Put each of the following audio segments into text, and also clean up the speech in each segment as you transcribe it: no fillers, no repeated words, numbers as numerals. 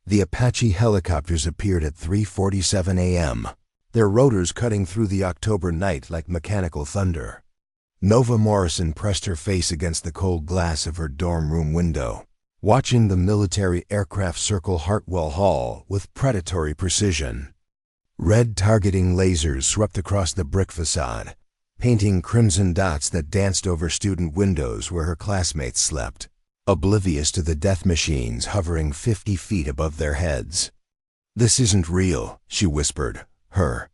The Apache helicopters appeared at 3:47 a.m., their rotors cutting through the October night like mechanical thunder. Nova Morrison pressed her face against the cold glass of her dorm room window, watching the military aircraft circle Hartwell Hall with predatory precision. Red targeting lasers swept across the brick facade, painting crimson dots that danced over student windows where her classmates slept, oblivious to the death machines hovering 50 feet above their heads. "This isn't real," she whispered, her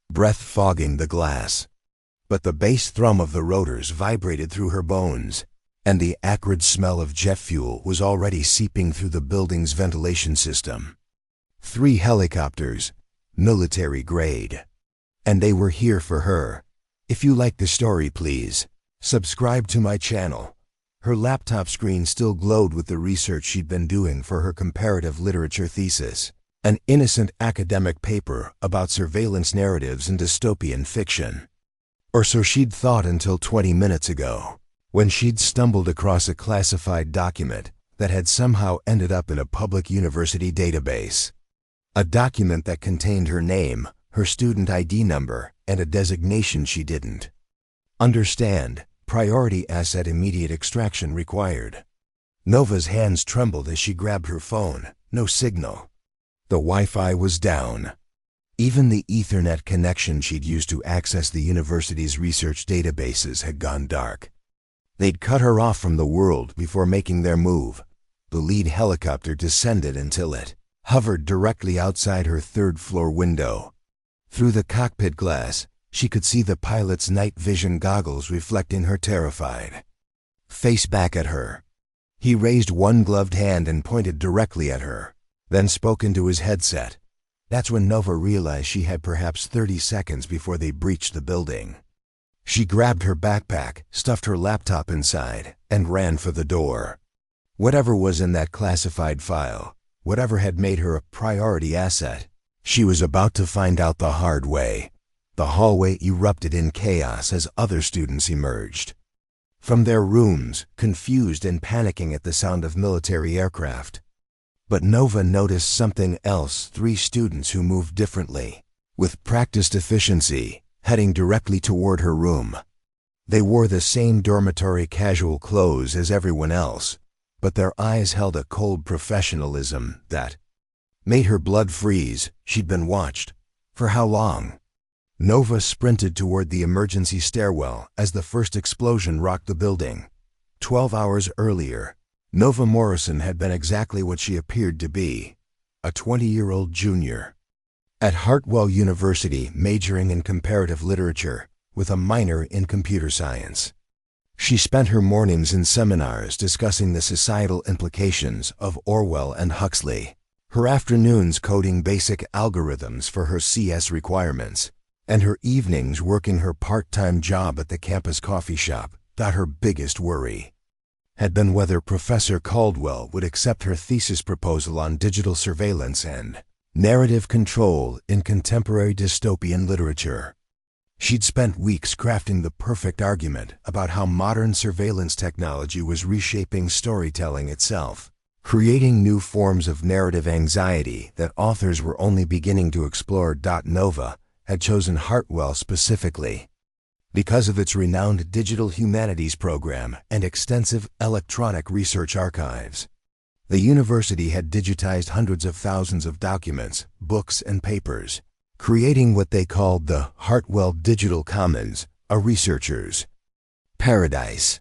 breath fogging the glass. But the bass thrum of the rotors vibrated through her bones, and the acrid smell of jet fuel was already seeping through the building's ventilation system. 3 helicopters, military grade. And they were here for her. If you like the story, please subscribe to my channel. Her laptop screen still glowed with the research she'd been doing for her comparative literature thesis, an innocent academic paper about surveillance narratives and dystopian fiction. Or so she'd thought until 20 minutes ago, when she'd stumbled across a classified document that had somehow ended up in a public university database. A document that contained her name, her student ID number, and a designation she didn't understand. Priority asset immediate extraction required. Nova's hands trembled as she grabbed her phone. No signal. The Wi-Fi was down. Even the Ethernet connection she'd used to access the university's research databases had gone dark. They'd cut her off from the world before making their move. The lead helicopter descended until it hovered directly outside her third-floor window. Through the cockpit glass, she could see the pilot's night vision goggles reflecting her terrified face back at her. He raised one gloved hand and pointed directly at her, then spoke into his headset. That's when Nova realized she had perhaps 30 seconds before they breached the building. She grabbed her backpack, stuffed her laptop inside, and ran for the door. Whatever was in that classified file, whatever had made her a priority asset, she was about to find out the hard way. The hallway erupted in chaos as other students emerged from their rooms, confused and panicking at the sound of military aircraft. But Nova noticed something else: 3 students who moved differently, with practiced efficiency, heading directly toward her room. They wore the same dormitory casual clothes as everyone else, but their eyes held a cold professionalism that made her blood freeze. She'd been watched. For how long? Nova sprinted toward the emergency stairwell as the first explosion rocked the building. 12 hours earlier, Nova Morrison had been exactly what she appeared to be, a 20-year-old junior at Hartwell University, majoring in comparative literature with a minor in computer science. She spent her mornings in seminars discussing the societal implications of Orwell and Huxley, her afternoons coding basic algorithms for her CS requirements, and her evenings working her part-time job at the campus coffee shop. That her biggest worry had been whether Professor Caldwell would accept her thesis proposal on digital surveillance and narrative control in contemporary dystopian literature. She'd spent weeks crafting the perfect argument about how modern surveillance technology was reshaping storytelling itself, creating new forms of narrative anxiety that authors were only beginning to explore. Nova had chosen Hartwell specifically because of its renowned digital humanities program and extensive electronic research archives. The university had digitized hundreds of thousands of documents, books, and papers, creating what they called the Hartwell Digital Commons, a researcher's paradise.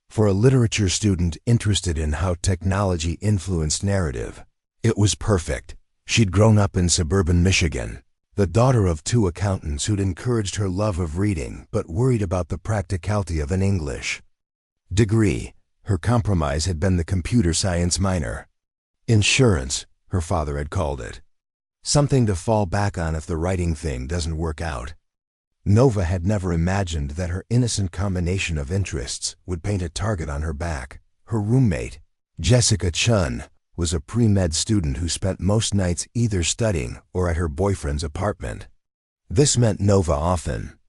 For a literature student interested in how technology influenced narrative, it was perfect. She'd grown up in suburban Michigan, the daughter of 2 accountants who'd encouraged her love of reading but worried about the practicality of an English degree. Her compromise had been the computer science minor. Insurance, her father had called it. Something to fall back on if the writing thing doesn't work out. Nova had never imagined that her innocent combination of interests would paint a target on her back. Her roommate, Jessica Chun, was a pre-med student who spent most nights either studying or at her boyfriend's apartment. This meant Nova often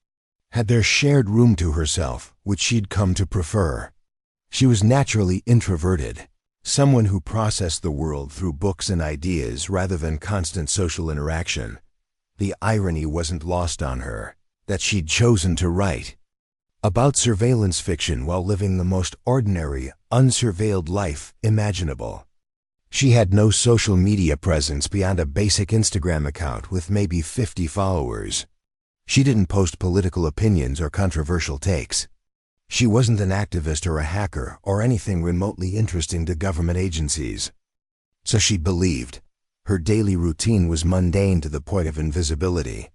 had their shared room to herself, which she'd come to prefer. She was naturally introverted, Someone who processed the world through books and ideas rather than constant social interaction. The irony wasn't lost on her that she'd chosen to write about surveillance fiction while living the most ordinary, unsurveilled life imaginable. She had no social media presence beyond a basic Instagram account with maybe 50 followers. She didn't post political opinions or controversial takes. She wasn't an activist or a hacker or anything remotely interesting to government agencies. So she believed. Her daily routine was mundane to the point of invisibility.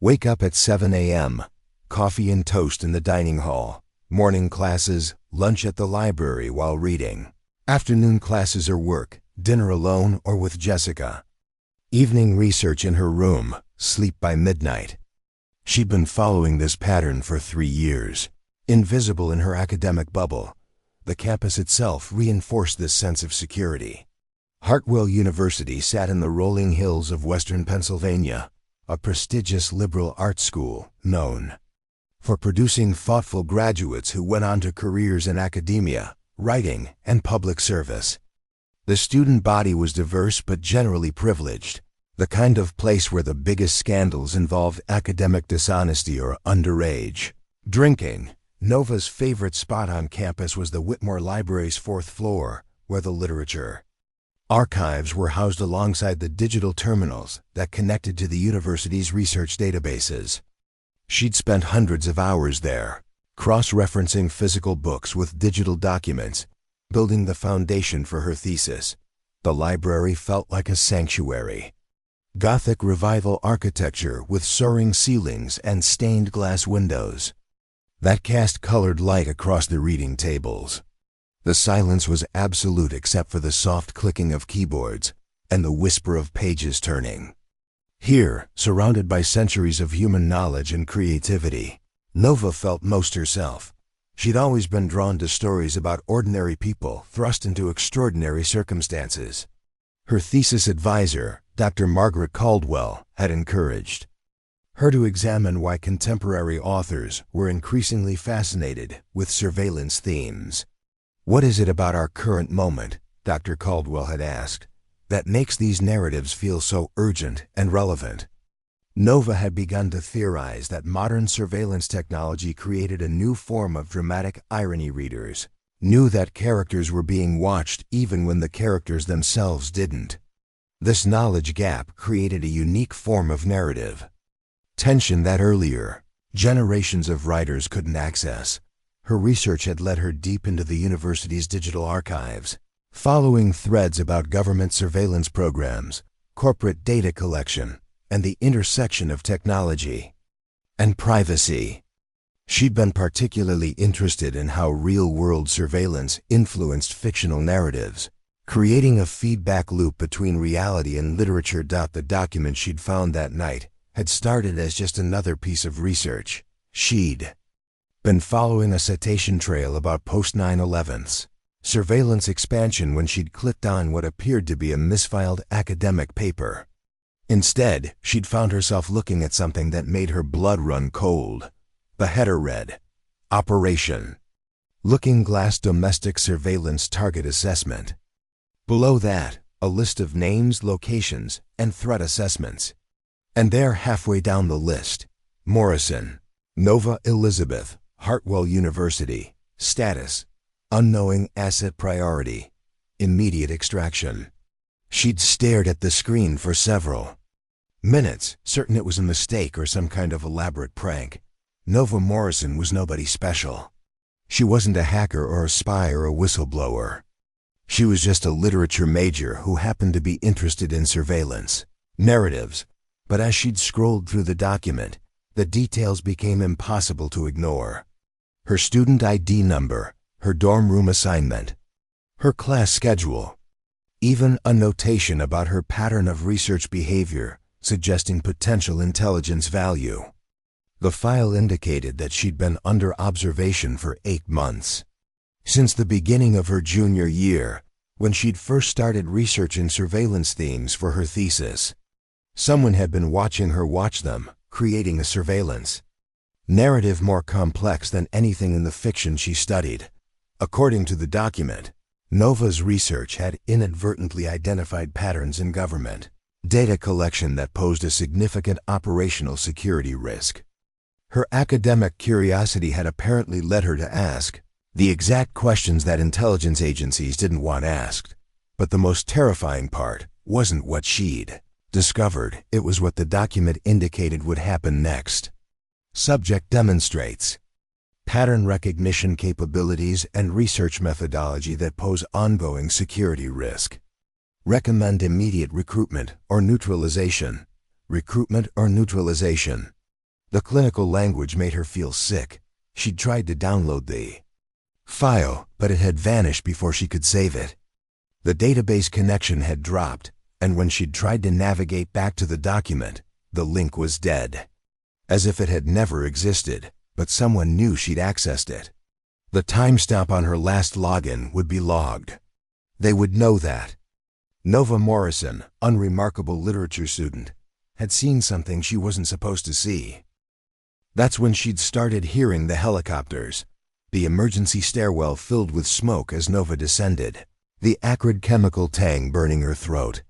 Wake up at 7 a.m., coffee and toast in the dining hall, morning classes, lunch at the library while reading, afternoon classes or work, dinner alone or with Jessica, evening research in her room, sleep by midnight. She'd been following this pattern for 3 years. Invisible in her academic bubble, the campus itself reinforced this sense of security. Caldwell University sat in the rolling hills of western Pennsylvania, a prestigious liberal arts school known for producing thoughtful graduates who went on to careers in academia, writing, and public service. The student body was diverse but generally privileged, the kind of place where the biggest scandals involved academic dishonesty or underage drinking. Nova's favorite spot on campus was the Whitmore Library's 4th floor, where the literature archives were housed alongside the digital terminals that connected to the university's research databases. She'd spent hundreds of hours there, cross-referencing physical books with digital documents, building the foundation for her thesis. The library felt like a sanctuary. Gothic Revival architecture with soaring ceilings and stained glass windows that cast colored light across the reading tables. The silence was absolute except for the soft clicking of keyboards and the whisper of pages turning. Here, surrounded by centuries of human knowledge and creativity, Nova felt most herself. She'd always been drawn to stories about ordinary people thrust into extraordinary circumstances. Her thesis advisor, Dr. Margaret Caldwell, had encouraged her to examine why contemporary authors were increasingly fascinated with surveillance themes. What is it about our current moment, Dr. Caldwell had asked, that makes these narratives feel so urgent and relevant? Nova had begun to theorize that modern surveillance technology created a new form of dramatic irony. Readers knew that characters were being watched even when the characters themselves didn't. This knowledge gap created a unique form of narrative tension that earlier generations of writers couldn't access. Her research had led her deep into the university's digital archives, following threads about government surveillance programs, corporate data collection, and the intersection of technology and privacy. She'd been particularly interested in how real-world surveillance influenced fictional narratives, creating a feedback loop between reality and literature. The document she'd found that night had started as just another piece of research. She'd been following a citation trail about post-9/11's surveillance expansion when she'd clicked on what appeared to be a misfiled academic paper. Instead, she'd found herself looking at something that made her blood run cold. The header read, Operation Looking Glass Domestic Surveillance Target Assessment. Below that, a list of names, locations, and threat assessments. And there, halfway down the list, Morrison, Nova Elizabeth, Caldwell University, status, unknowing asset priority, immediate extraction. She'd stared at the screen for several minutes, certain it was a mistake or some kind of elaborate prank. Nova Morrison was nobody special. She wasn't a hacker or a spy or a whistleblower. She was just a literature major who happened to be interested in surveillance narratives. But as she'd scrolled through the document, the details became impossible to ignore. Her student ID number, her dorm room assignment, her class schedule, even a notation about her pattern of research behavior, suggesting potential intelligence value. The file indicated that she'd been under observation for 8 months. Since the beginning of her junior year, when she'd first started researching surveillance themes for her thesis. Someone had been watching her watch them, creating a surveillance narrative more complex than anything in the fiction she studied. According to the document, Nova's research had inadvertently identified patterns in government data collection that posed a significant operational security risk. Her academic curiosity had apparently led her to ask the exact questions that intelligence agencies didn't want asked. But the most terrifying part wasn't what she'd discovered, it was what the document indicated would happen next. Subject demonstrates pattern recognition capabilities and research methodology that pose ongoing security risk. Recommend immediate recruitment or neutralization. Recruitment or neutralization. The clinical language made her feel sick. She'd tried to download the file, but it had vanished before she could save it. The database connection had dropped, and when she'd tried to navigate back to the document, the link was dead. As if it had never existed, but someone knew she'd accessed it. The timestamp on her last login would be logged. They would know that. Nova Morrison, unremarkable literature student, had seen something she wasn't supposed to see. That's when she'd started hearing the helicopters, the emergency stairwell filled with smoke as Nova descended, the acrid chemical tang burning her throat.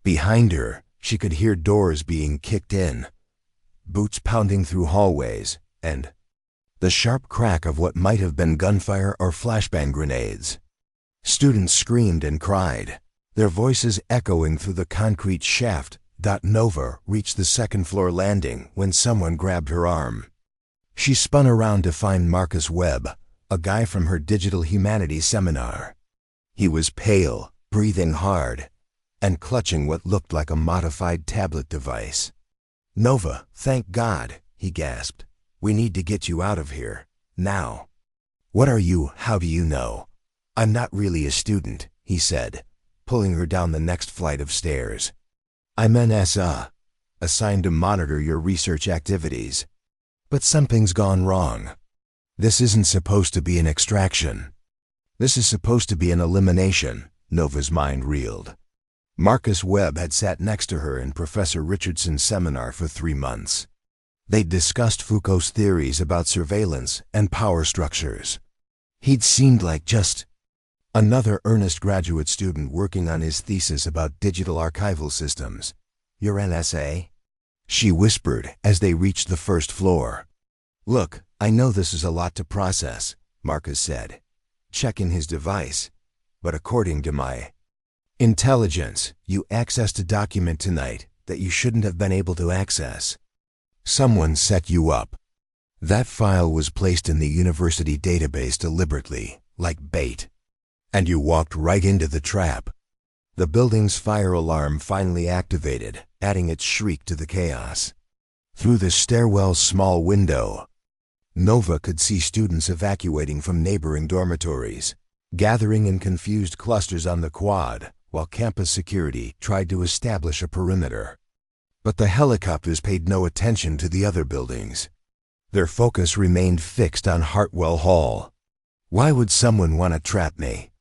Behind her, she could hear doors being kicked in, boots pounding through hallways, and the sharp crack of what might have been gunfire or flashbang grenades. Students screamed and cried, their voices echoing through the concrete shaft. Nova reached the second-floor landing when someone grabbed her arm. She spun around to find Marcus Webb, a guy from her digital humanities seminar. He was pale, breathing hard, and clutching what looked like a modified tablet device. "Nova, thank God," he gasped. "We need to get you out of here, now." "What are you? How do you know?" "I'm not really a student," he said, pulling her down the next flight of stairs. "I'm an SA, assigned to monitor your research activities. But something's gone wrong. This isn't supposed to be an extraction. This is supposed to be an elimination," Nova's mind reeled. Marcus Webb had sat next to her in Professor Richardson's seminar for 3 months. They'd discussed Foucault's theories about surveillance and power structures. He'd seemed like just another earnest graduate student working on his thesis about digital archival systems. "You're an SA?" she whispered as they reached the first floor. "Look, I know this is a lot to process," Marcus said, checking his device, "but according to my intelligence, you accessed a document tonight that you shouldn't have been able to access. Someone set you up. That file was placed in the university database deliberately, like bait. And you walked right into the trap." The building's fire alarm finally activated, adding its shriek to the chaos. Through the stairwell's small window, Nova could see students evacuating from neighboring dormitories, gathering in confused clusters on the quad, while campus security tried to establish a perimeter. But the helicopters paid no attention to the other buildings. Their focus remained fixed on Hartwell Hall. "Why would someone want to trap me?"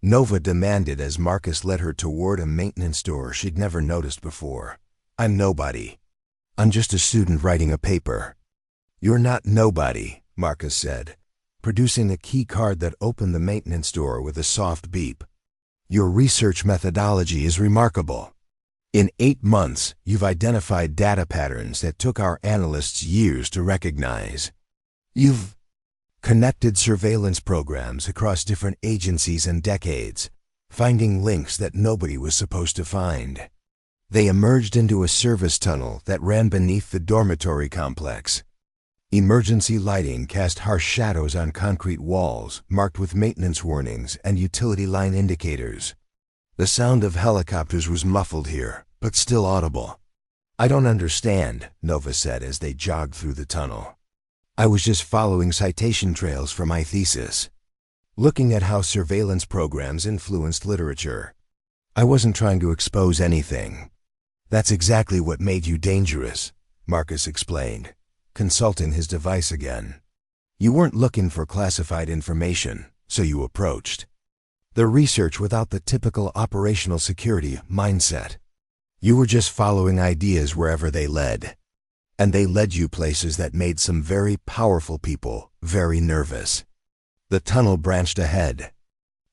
Nova demanded as Marcus led her toward a maintenance door she'd never noticed before. "I'm nobody. I'm just a student writing a paper." "You're not nobody," Marcus said, producing a key card that opened the maintenance door with a soft beep. "Your research methodology is remarkable. In 8 months, you've identified data patterns that took our analysts years to recognize. You've connected surveillance programs across different agencies and decades, finding links that nobody was supposed to find. They emerged into a service tunnel that ran beneath the dormitory complex. Emergency lighting cast harsh shadows on concrete walls marked with maintenance warnings and utility line indicators. The sound of helicopters was muffled here, but still audible. "I don't understand," Nova said as they jogged through the tunnel. "I was just following citation trails for my thesis, looking at how surveillance programs influenced literature. I wasn't trying to expose anything." "That's exactly what made you dangerous," Marcus explained, consulting his device again. "You weren't looking for classified information, so you approached the research without the typical operational security mindset. You were just following ideas wherever they led. And they led you places that made some very powerful people very nervous." The tunnel branched ahead.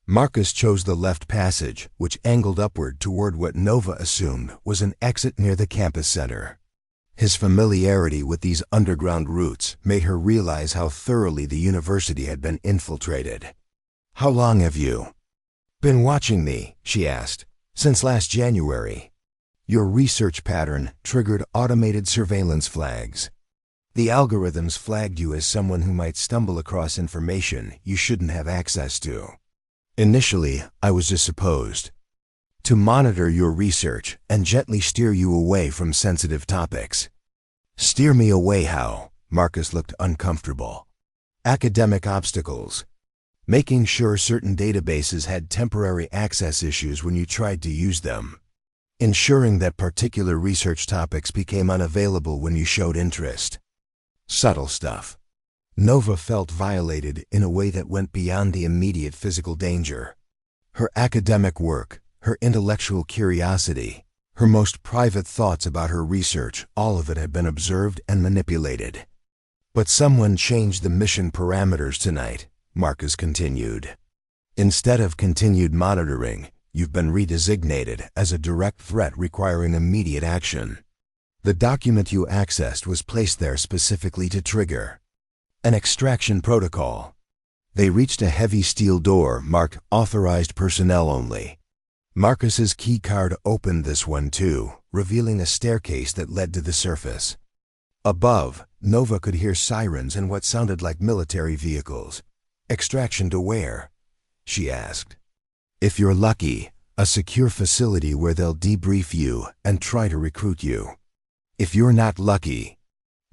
Marcus chose the left passage, which angled upward toward what Nova assumed was an exit near the campus center. His familiarity with these underground routes made her realize how thoroughly the university had been infiltrated. "How long have you been watching me?" she asked. "Since last January. Your research pattern triggered automated surveillance flags. The algorithms flagged you as someone who might stumble across information you shouldn't have access to. Initially, I was just supposed to monitor your research and gently steer you away from sensitive topics." "Steer me away how?" Marcus looked uncomfortable. "Academic obstacles. Making sure certain databases had temporary access issues when you tried to use them. Ensuring that particular research topics became unavailable when you showed interest. Subtle stuff." Nova felt violated in a way that went beyond the immediate physical danger. Her academic work, her intellectual curiosity, her most private thoughts about her research, all of it had been observed and manipulated. "But someone changed the mission parameters tonight," Marcus continued. "Instead of continued monitoring, you've been redesignated as a direct threat requiring immediate action. The document you accessed was placed there specifically to trigger an extraction protocol." They reached a heavy steel door marked "Authorized Personnel Only." Marcus's key card opened this one too, revealing a staircase that led to the surface. Above, Nova could hear sirens and what sounded like military vehicles. "Extraction to where?" she asked. "If you're lucky, a secure facility where they'll debrief you and try to recruit you. If you're not lucky..."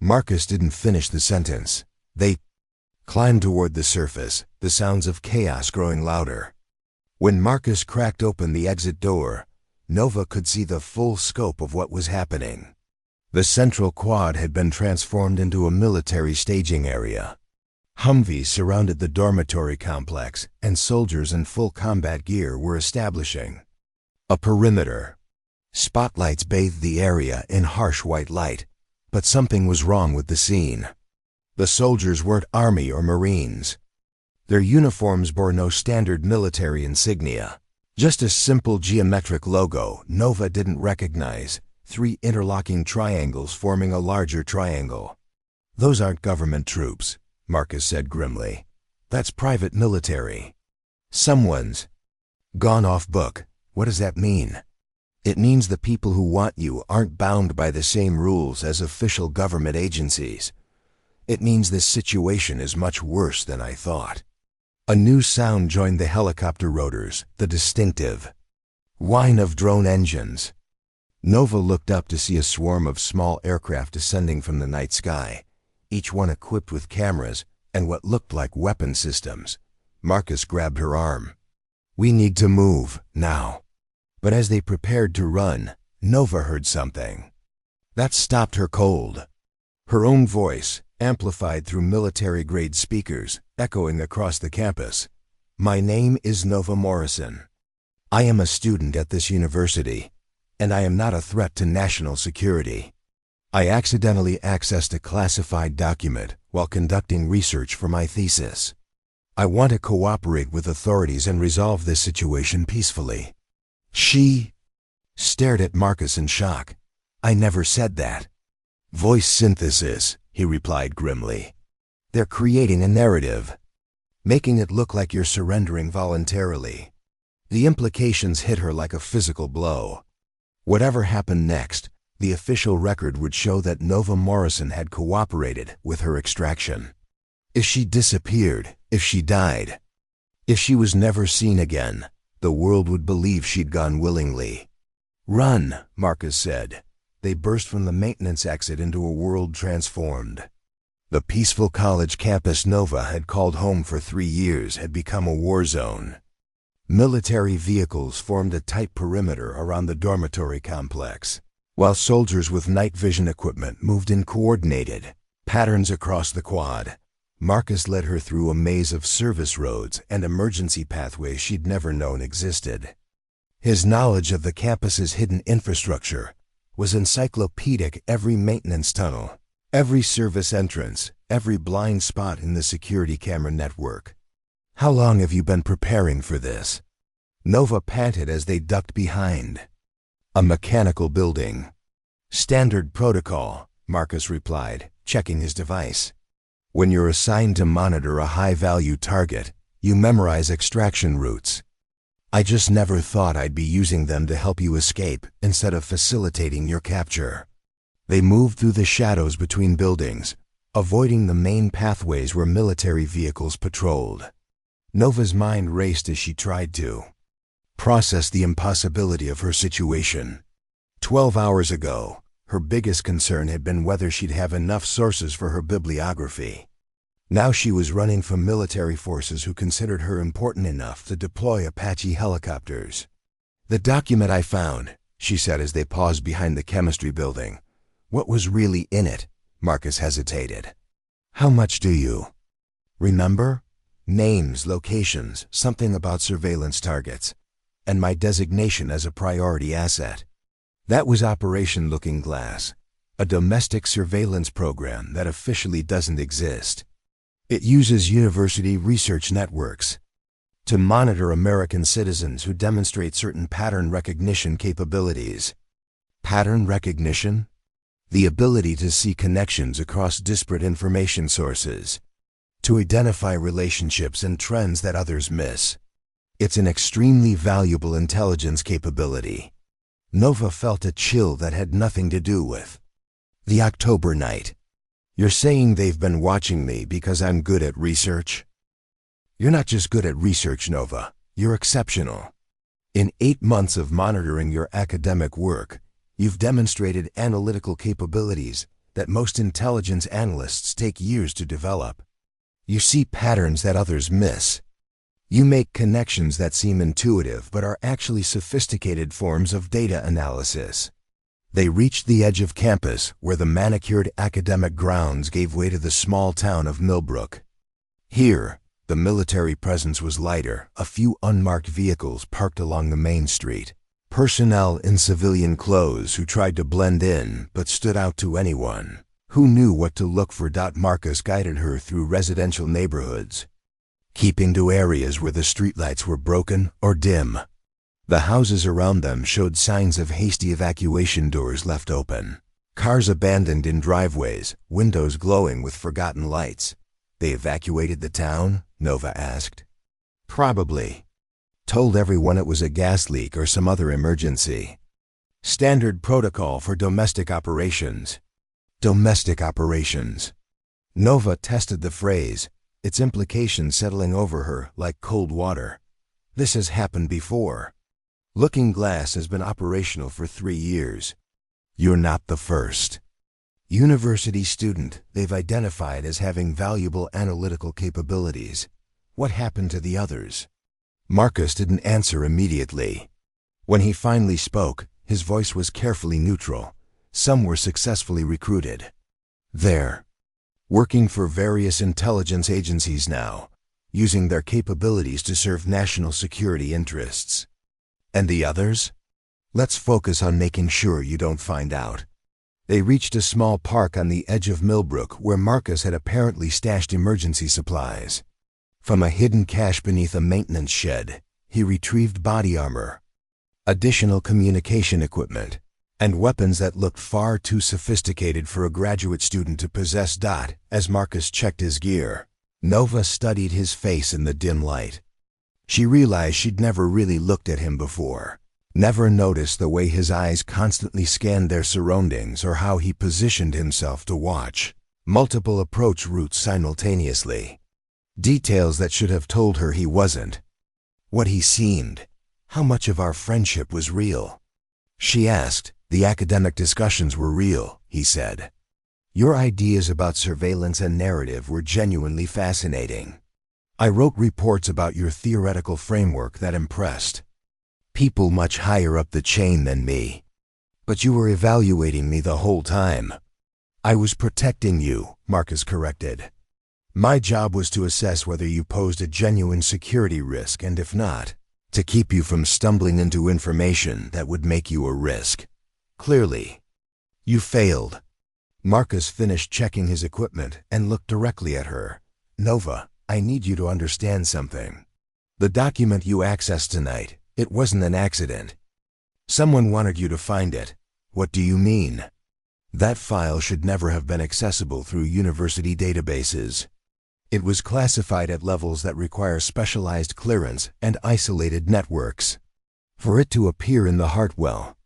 Marcus didn't finish the sentence. They climbed toward the surface, the sounds of chaos growing louder. When Marcus cracked open the exit door, Nova could see the full scope of what was happening. The central quad had been transformed into a military staging area. Humvees surrounded the dormitory complex, and soldiers in full combat gear were establishing a perimeter. Spotlights bathed the area in harsh white light, but something was wrong with the scene. The soldiers weren't Army or Marines. Their uniforms bore no standard military insignia. Just a simple geometric logo Nova didn't recognize, 3 interlocking triangles forming a larger triangle. "Those aren't government troops," Marcus said grimly. "That's private military. Someone's gone off book." "What does that mean?" "It means the people who want you aren't bound by the same rules as official government agencies. It means this situation is much worse than I thought." A new sound joined the helicopter rotors, the distinctive whine of drone engines. Nova looked up to see a swarm of small aircraft descending from the night sky, each one equipped with cameras and what looked like weapon systems. Marcus grabbed her arm. "We need to move, now." But as they prepared to run, Nova heard something that stopped her cold. Her own voice, amplified through military-grade speakers, echoing across the campus. "My name is Nova Morrison. I am a student at this university, and I am not a threat to national security. I accidentally accessed a classified document while conducting research for my thesis. I want to cooperate with authorities and resolve this situation peacefully." She stared at Marcus in shock. "I never said that." "Voice synthesis," he replied grimly. "They're creating a narrative, making it look like you're surrendering voluntarily." The implications hit her like a physical blow. Whatever happened next, the official record would show that Nova Morrison had cooperated with her extraction. If she disappeared, if she died, if she was never seen again, the world would believe she'd gone willingly. "Run," Marcus said. They burst from the maintenance exit into a world transformed. The peaceful college campus Nova had called home for 3 years had become a war zone. Military vehicles formed a tight perimeter around the dormitory complex, while soldiers with night vision equipment moved in coordinated patterns across the quad. Marcus led her through a maze of service roads and emergency pathways she'd never known existed. His knowledge of the campus's hidden infrastructure was encyclopedic. Every maintenance tunnel, every service entrance, every blind spot in the security camera network. How long have you been preparing for this? Nova panted as they ducked behind. A mechanical building. Standard protocol, Marcus replied, checking his device. When you're assigned to monitor a high-value target, you memorize extraction routes. I just never thought I'd be using them to help you escape instead of facilitating your capture. They moved through the shadows between buildings, avoiding the main pathways where military vehicles patrolled. Nova's mind raced as she tried to process the impossibility of her situation. 12 hours ago, her biggest concern had been whether she'd have enough sources for her bibliography. Now she was running from military forces who considered her important enough to deploy Apache helicopters. "The document I found," she said as they paused behind the chemistry building. "What was really in it?" Marcus hesitated. "How much do you remember?" "Names, locations, something about surveillance targets, and my designation as a priority asset." That was Operation Looking Glass, a domestic surveillance program that officially doesn't exist. It uses university research networks to monitor American citizens who demonstrate certain pattern recognition capabilities. Pattern recognition? The ability to see connections across disparate information sources, to identify relationships and trends that others miss. It's an extremely valuable intelligence capability. Nova felt a chill that had nothing to do with the October night. "You're saying they've been watching me because I'm good at research?" "You're not just good at research, Nova. You're exceptional. In 8 months of monitoring your academic work, you've demonstrated analytical capabilities that most intelligence analysts take years to develop. You see patterns that others miss. You make connections that seem intuitive but are actually sophisticated forms of data analysis." They reached the edge of campus where the manicured academic grounds gave way to the small town of Millbrook. Here, the military presence was lighter, a few unmarked vehicles parked along the main street. Personnel in civilian clothes who tried to blend in but stood out to anyone who knew what to look for. Marcus guided her through residential neighborhoods, keeping to areas where the streetlights were broken or dim. The houses around them showed signs of hasty evacuation, doors left open, cars abandoned in driveways, windows glowing with forgotten lights. "They evacuated the town?" Nova asked. "Probably. Told everyone it was a gas leak or some other emergency. Standard protocol for domestic operations." Domestic operations. Nova tested the phrase, its implications settling over her like cold water. "This has happened before. Looking Glass has been operational for 3 years. You're not the first university student they've identified as having valuable analytical capabilities. What happened to the others?" Marcus didn't answer immediately. When he finally spoke, his voice was carefully neutral. "Some were successfully recruited. They're working for various intelligence agencies now, using their capabilities to serve national security interests. And the others? Let's focus on making sure you don't find out." They reached a small park on the edge of Millbrook where Marcus had apparently stashed emergency supplies. From a hidden cache beneath a maintenance shed, he retrieved body armor, additional communication equipment, and weapons that looked far too sophisticated for a graduate student to possess. As Marcus checked his gear, Nova studied his face in the dim light. She realized she'd never really looked at him before, never noticed the way his eyes constantly scanned their surroundings or how he positioned himself to watch multiple approach routes simultaneously. Details that should have told her he wasn't what he seemed. "How much of our friendship was real?" she asked. "The academic discussions were real," he said. "Your ideas about surveillance and narrative were genuinely fascinating. I wrote reports about your theoretical framework that impressed people much higher up the chain than me. But you were evaluating me the whole time." "I was protecting you," Marcus corrected. "My job was to assess whether you posed a genuine security risk, and if not, to keep you from stumbling into information that would make you a risk. Clearly, you failed." Marcus finished checking his equipment and looked directly at her. "Nova, I need you to understand something. The document you accessed tonight, it wasn't an accident. Someone wanted you to find it. What do you mean? That file should never have been accessible through university databases. It was classified at levels that require specialized clearance and isolated networks. For it to appear in the Hartwell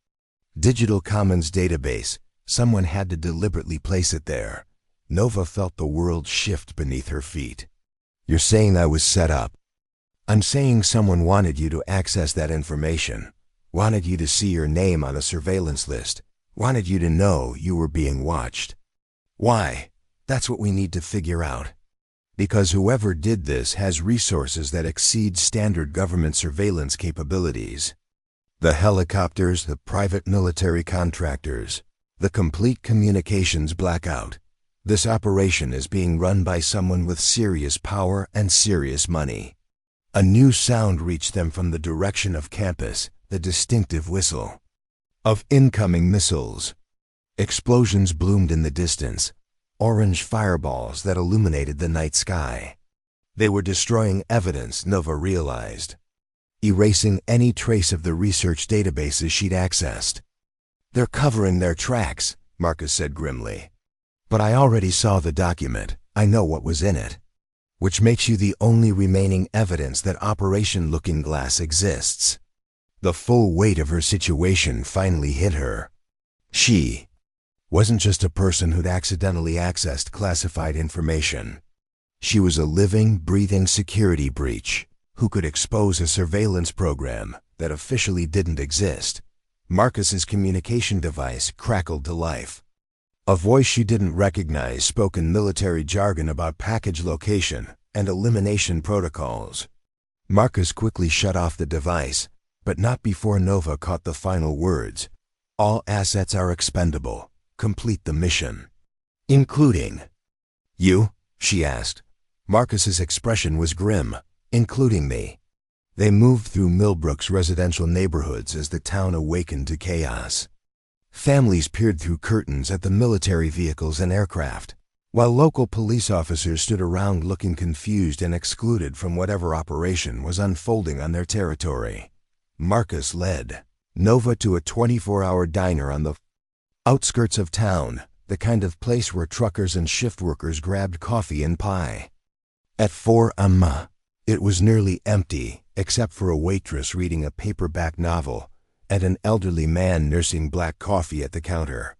Digital Commons database, someone had to deliberately place it there. Nova felt the world shift beneath her feet. You're saying I was set up? I'm saying someone wanted you to access that information, wanted you to see your name on a surveillance list, wanted you to know you were being watched. Why? That's what we need to figure out. Because whoever did this has resources that exceed standard government surveillance capabilities. The helicopters, the private military contractors, the complete communications blackout. This operation is being run by someone with serious power and serious money. A new sound reached them from the direction of campus, the distinctive whistle of incoming missiles. Explosions bloomed in the distance, orange fireballs that illuminated the night sky. They were destroying evidence, Nova realized, erasing any trace of the research databases she'd accessed. They're covering their tracks, Marcus said grimly. But I already saw the document. I know what was in it. Which makes you the only remaining evidence that Operation Looking Glass exists. The full weight of her situation finally hit her. She wasn't just a person who'd accidentally accessed classified information. She was a living, breathing security breach who could expose a surveillance program that officially didn't exist. Marcus's communication device crackled to life. A voice she didn't recognize spoke in military jargon about package location and elimination protocols. Marcus quickly shut off the device, but not before Nova caught the final words. All assets are expendable. Complete the mission. Including you? She asked. Marcus's expression was grim. Including me. They moved through Millbrook's residential neighborhoods as the town awakened to chaos. Families peered through curtains at the military vehicles and aircraft, while local police officers stood around looking confused and excluded from whatever operation was unfolding on their territory. Marcus led Nova to a 24-hour diner on the outskirts of town, the kind of place where truckers and shift workers grabbed coffee and pie. At 4 a.m., it was nearly empty, except for a waitress reading a paperback novel and an elderly man nursing black coffee at the counter.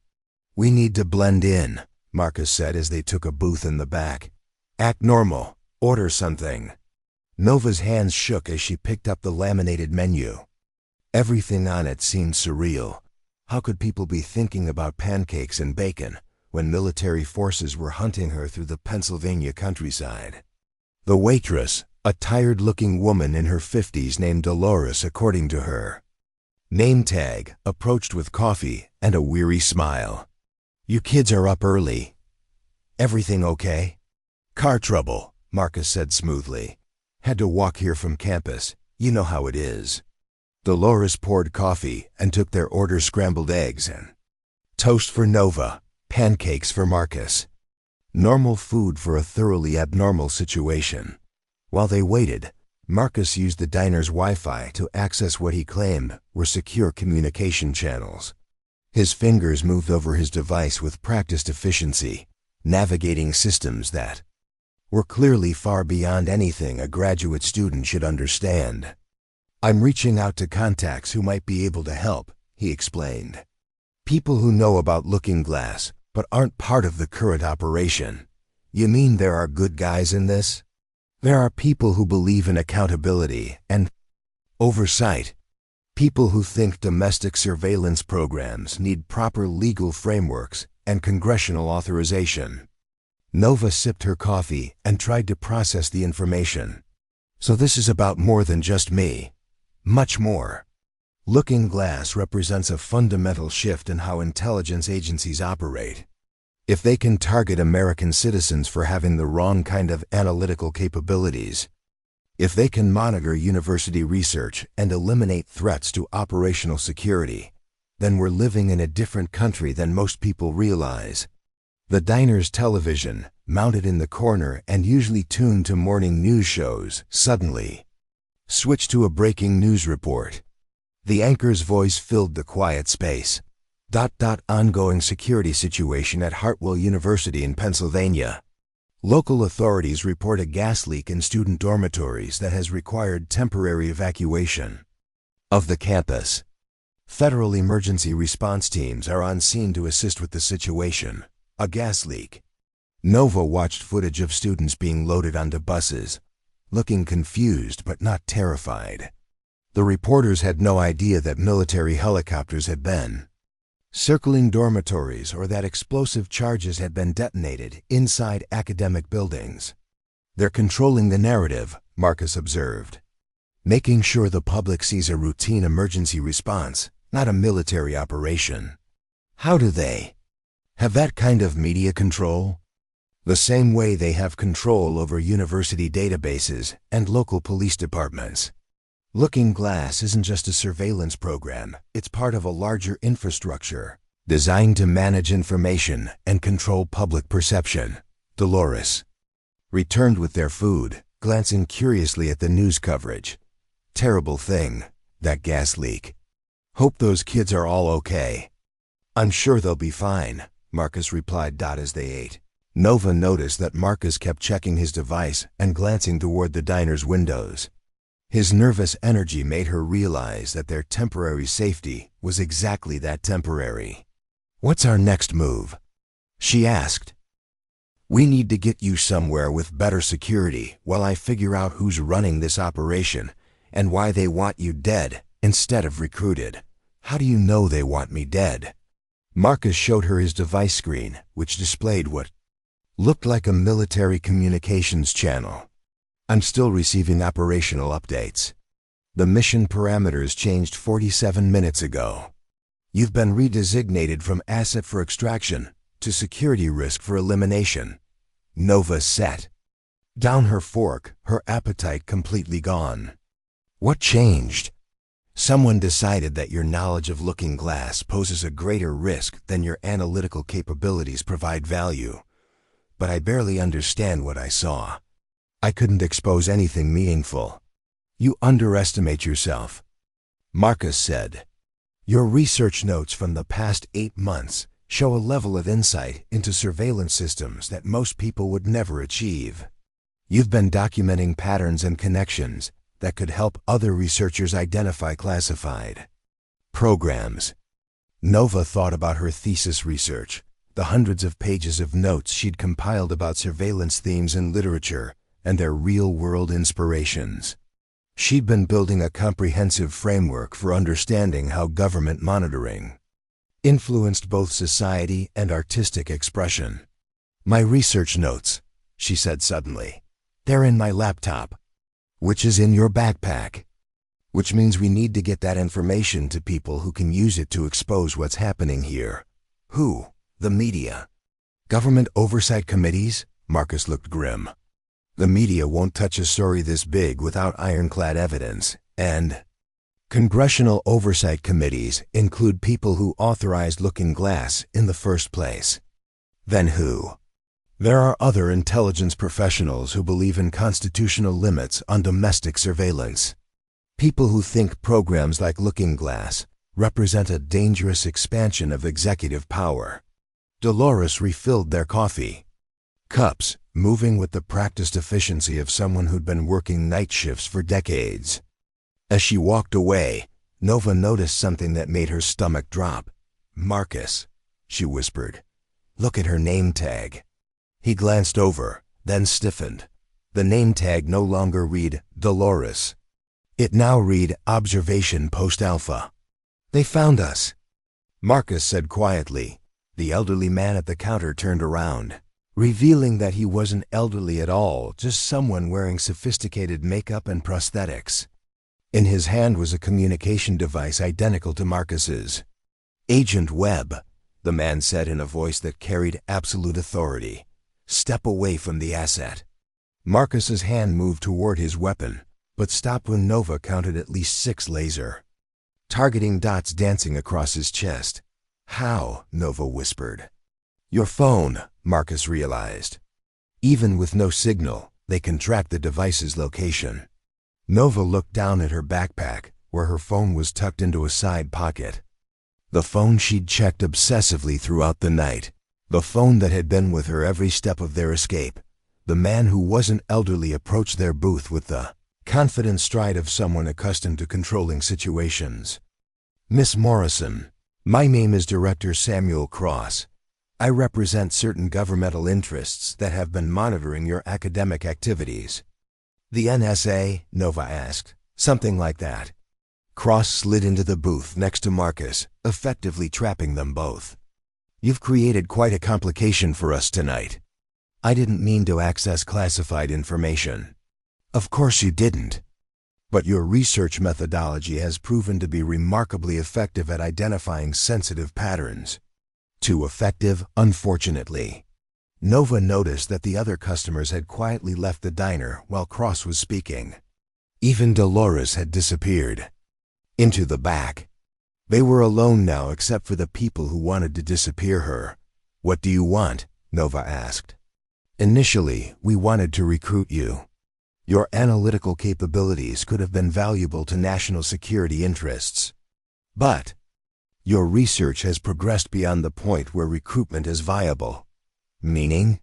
We need to blend in, Marcus said as they took a booth in the back. Act normal. Order something. Nova's hands shook as she picked up the laminated menu. Everything on it seemed surreal. How could people be thinking about pancakes and bacon when military forces were hunting her through the Pennsylvania countryside? The waitress, a tired-looking woman in her 50s named Dolores according to her name tag, approached with coffee and a weary smile. You kids are up early. Everything okay? Car trouble, Marcus said smoothly. Had to walk here from campus. You know how it is. Dolores poured coffee and took their order scrambled eggs and toast for Nova, pancakes for Marcus. Normal food for a thoroughly abnormal situation. While they waited, Marcus used the diner's Wi-Fi to access what he claimed were secure communication channels. His fingers moved over his device with practiced efficiency, navigating systems that were clearly far beyond anything a graduate student should understand. I'm reaching out to contacts who might be able to help, he explained. People who know about Looking Glass, but aren't part of the current operation. You mean there are good guys in this? There are people who believe in accountability and oversight. People who think domestic surveillance programs need proper legal frameworks and congressional authorization. Nova sipped her coffee and tried to process the information. So this is about more than just me. Much more. Looking Glass represents a fundamental shift in how intelligence agencies operate. If they can target American citizens for having the wrong kind of analytical capabilities, if they can monitor university research and eliminate threats to operational security, then we're living in a different country than most people realize. The diner's television, mounted in the corner and usually tuned to morning news shows, suddenly switched to a breaking news report. The anchor's voice filled the quiet space. Ongoing security situation at Hartwell University in Pennsylvania. Local authorities report a gas leak in student dormitories that has required temporary evacuation of the campus. Federal emergency response teams are on scene to assist with the situation. A gas leak. Nova watched footage of students being loaded onto buses, looking confused but not terrified. The reporters had no idea that military helicopters had been circling dormitories or that explosive charges had been detonated inside academic buildings. They're controlling the narrative, Marcus observed, making sure the public sees a routine emergency response, not a military operation. How do they have that kind of media control? The same way they have control over university databases and local police departments. Looking Glass isn't just a surveillance program, it's part of a larger infrastructure designed to manage information and control public perception. Dolores returned with their food, glancing curiously at the news coverage. Terrible thing, that gas leak. Hope those kids are all okay. I'm sure they'll be fine, Marcus replied as they ate. Nova noticed that Marcus kept checking his device and glancing toward the diner's windows. His nervous energy made her realize that their temporary safety was exactly that, temporary. What's our next move? She asked. We need to get you somewhere with better security while I figure out who's running this operation and why they want you dead instead of recruited. How do you know they want me dead? Marcus showed her his device screen, which displayed what looked like a military communications channel. I'm still receiving operational updates. The mission parameters changed 47 minutes ago. You've been redesignated from asset for extraction to security risk for elimination. Nova set down her fork, her appetite completely gone. What changed? Someone decided that your knowledge of Looking Glass poses a greater risk than your analytical capabilities provide value. But I barely understand what I saw. I couldn't expose anything meaningful. You underestimate yourself, Marcus said. Your research notes from the past 8 months show a level of insight into surveillance systems that most people would never achieve. You've been documenting patterns and connections that could help other researchers identify classified programs. Nova thought about her thesis research, the hundreds of pages of notes she'd compiled about surveillance themes in literature and their real-world inspirations. She'd been building a comprehensive framework for understanding how government monitoring influenced both society and artistic expression. My research notes, she said suddenly. They're in my laptop, which is in your backpack. Which means we need to get that information to people who can use it to expose what's happening here. Who? The media. Government oversight committees? Marcus looked grim. The media won't touch a story this big without ironclad evidence, and congressional oversight committees include people who authorized Looking Glass in the first place. Then who? There are other intelligence professionals who believe in constitutional limits on domestic surveillance. People who think programs like Looking Glass represent a dangerous expansion of executive power. Dolores refilled their coffee cups, moving with the practiced efficiency of someone who'd been working night shifts for decades. As she walked away, Nova noticed something that made her stomach drop. Marcus, she whispered. Look at her name tag. He glanced over, then stiffened. The name tag no longer read Dolores. It now read Observation Post Alpha. They found us, Marcus said quietly. The elderly man at the counter turned around, revealing that he wasn't elderly at all, just someone wearing sophisticated makeup and prosthetics. In his hand was a communication device identical to Marcus's. Agent Webb, the man said in a voice that carried absolute authority. Step away from the asset. Marcus's hand moved toward his weapon, but stopped when Nova counted at least 6 laser targeting dots dancing across his chest. How? Nova whispered. Your phone, Marcus realized. Even with no signal, they can track the device's location. Nova looked down at her backpack, where her phone was tucked into a side pocket. The phone she'd checked obsessively throughout the night. The phone that had been with her every step of their escape. The man who wasn't elderly approached their booth with the confident stride of someone accustomed to controlling situations. Miss Morrison, my name is Director Samuel Cross. I represent certain governmental interests that have been monitoring your academic activities. The NSA? Nova asked. Something like that. Cross slid into the booth next to Marcus, effectively trapping them both. You've created quite a complication for us tonight. I didn't mean to access classified information. Of course you didn't. But your research methodology has proven to be remarkably effective at identifying sensitive patterns. Too effective, unfortunately. Nova noticed that the other customers had quietly left the diner while Cross was speaking. Even Dolores had disappeared. Into the back. They were alone now except for the people who wanted to disappear her. What do you want? Nova asked. Initially, we wanted to recruit you. Your analytical capabilities could have been valuable to national security interests. But your research has progressed beyond the point where recruitment is viable. Meaning?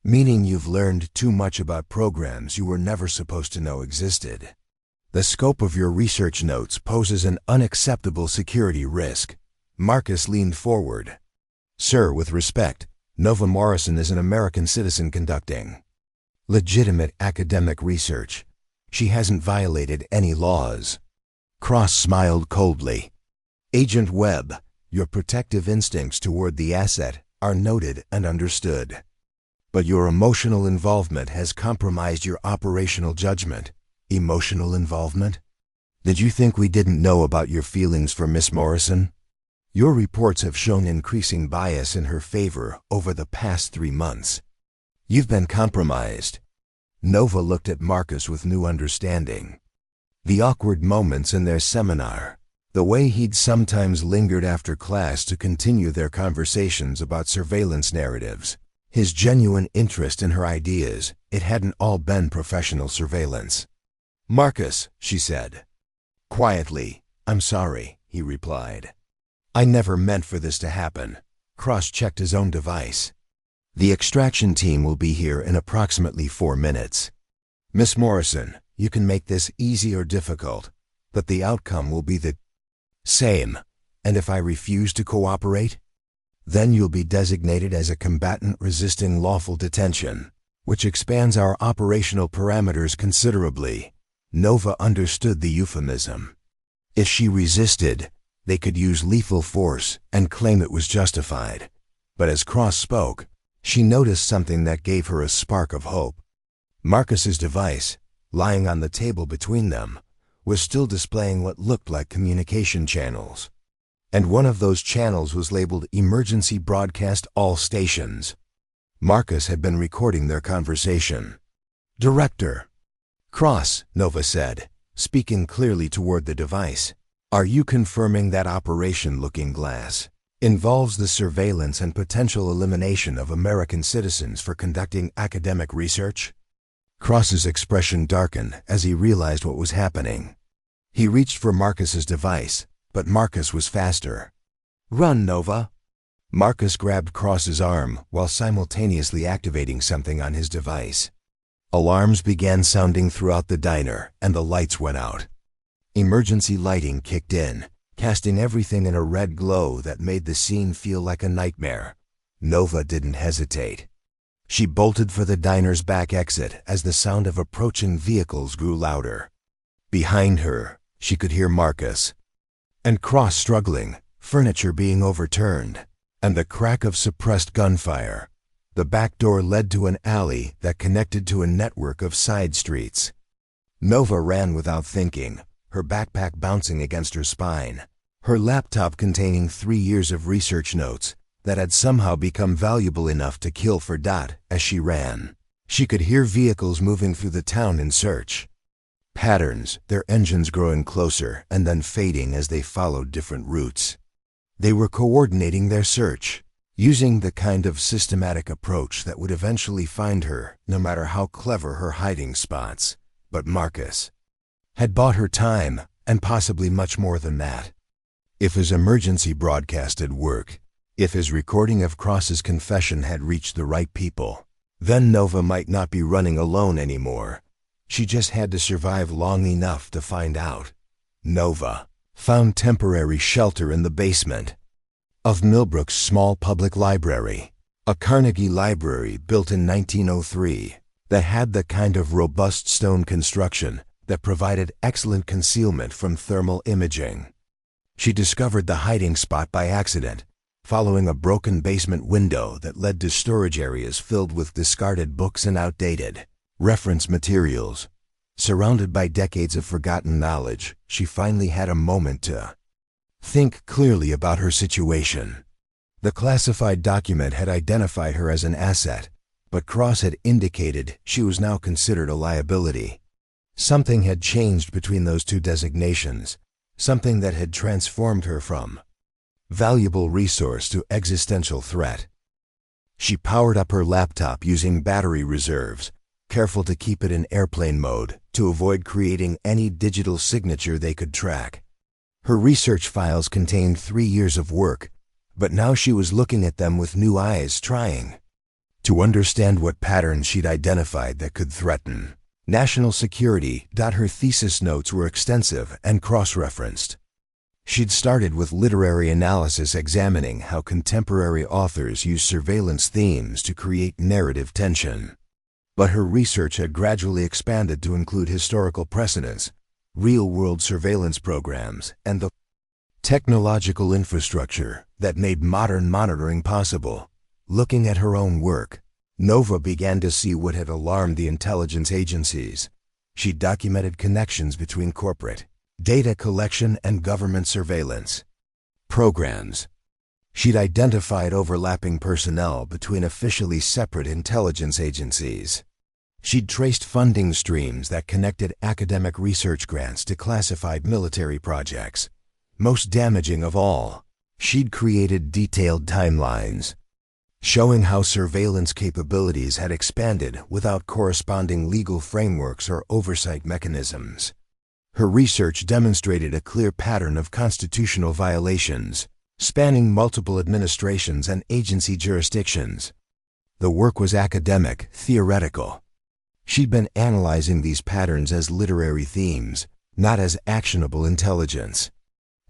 Meaning you've learned too much about programs you were never supposed to know existed. The scope of your research notes poses an unacceptable security risk. Marcus leaned forward. Sir, with respect, Nova Morrison is an American citizen conducting legitimate academic research. She hasn't violated any laws. Cross smiled coldly. Agent Webb, your protective instincts toward the asset are noted and understood. But your emotional involvement has compromised your operational judgment. Emotional involvement? Did you think we didn't know about your feelings for Miss Morrison? Your reports have shown increasing bias in her favor over the past 3 months. You've been compromised. Nova looked at Marcus with new understanding. The awkward moments in their seminar, the way he'd sometimes lingered after class to continue their conversations about surveillance narratives, his genuine interest in her ideas, it hadn't all been professional surveillance. Marcus, she said. Quietly, I'm sorry, he replied. I never meant for this to happen. Cross checked his own device. The extraction team will be here in approximately 4 minutes. Miss Morrison, you can make this easy or difficult, but the outcome will be the same. And if I refuse to cooperate? Then you'll be designated as a combatant resisting lawful detention, which expands our operational parameters considerably. Nova understood the euphemism. If she resisted, they could use lethal force and claim it was justified. But as Cross spoke, she noticed something that gave her a spark of hope. Marcus's device, lying on the table between them, was still displaying what looked like communication channels. And one of those channels was labeled Emergency Broadcast All Stations. Marcus had been recording their conversation. Director. Cross, Nova said, speaking clearly toward the device. Are you confirming that Operation Looking Glass involves the surveillance and potential elimination of American citizens for conducting academic research? Cross's expression darkened as he realized what was happening. He reached for Marcus's device, but Marcus was faster. Run, Nova. Marcus grabbed Cross's arm while simultaneously activating something on his device. Alarms began sounding throughout the diner, and the lights went out. Emergency lighting kicked in, casting everything in a red glow that made the scene feel like a nightmare. Nova didn't hesitate. She bolted for the diner's back exit as the sound of approaching vehicles grew louder. Behind her, she could hear Marcus and Cross struggling, furniture being overturned, and the crack of suppressed gunfire. The back door led to an alley that connected to a network of side streets. Nova ran without thinking, her backpack bouncing against her spine, her laptop containing 3 years of research notes that had somehow become valuable enough to kill for Dot as she ran. She could hear vehicles moving through the town in search. Patterns, their engines growing closer and then fading as they followed different routes. They were coordinating their search. using the kind of systematic approach that would eventually find her, no matter how clever her hiding spots. But Marcus had bought her time, and possibly much more than that. If his emergency broadcast had worked, if his recording of Cross's confession had reached the right people, then Nova might not be running alone anymore. She just had to survive long enough to find out. Nova found temporary shelter in the basement of Millbrook's small public library, a Carnegie library built in 1903 that had the kind of robust stone construction that provided excellent concealment from thermal imaging. She discovered the hiding spot by accident, following a broken basement window that led to storage areas filled with discarded books and outdated reference materials. Surrounded by decades of forgotten knowledge, she finally had a moment to think clearly about her situation. The classified document had identified her as an asset, but Cross had indicated she was now considered a liability. Something had changed between those two designations, something that had transformed her from valuable resource to existential threat. She powered up her laptop using battery reserves, careful to keep it in airplane mode to avoid creating any digital signature they could track. Her research files contained 3 years of work, but now she was looking at them with new eyes, trying to understand what patterns she'd identified that could threaten national security. Her thesis notes were extensive and cross-referenced. She'd started with literary analysis, examining how contemporary authors use surveillance themes to create narrative tension. But her research had gradually expanded to include historical precedents, real-world surveillance programs, and the technological infrastructure that made modern monitoring possible. Looking at her own work, Nova began to see what had alarmed the intelligence agencies. She documented connections between corporate data collection and government surveillance programs. She'd identified overlapping personnel between officially separate intelligence agencies. She'd traced funding streams that connected academic research grants to classified military projects. Most damaging of all, she'd created detailed timelines showing how surveillance capabilities had expanded without corresponding legal frameworks or oversight mechanisms. Her research demonstrated a clear pattern of constitutional violations, spanning multiple administrations and agency jurisdictions. The work was academic, theoretical. She'd been analyzing these patterns as literary themes, not as actionable intelligence.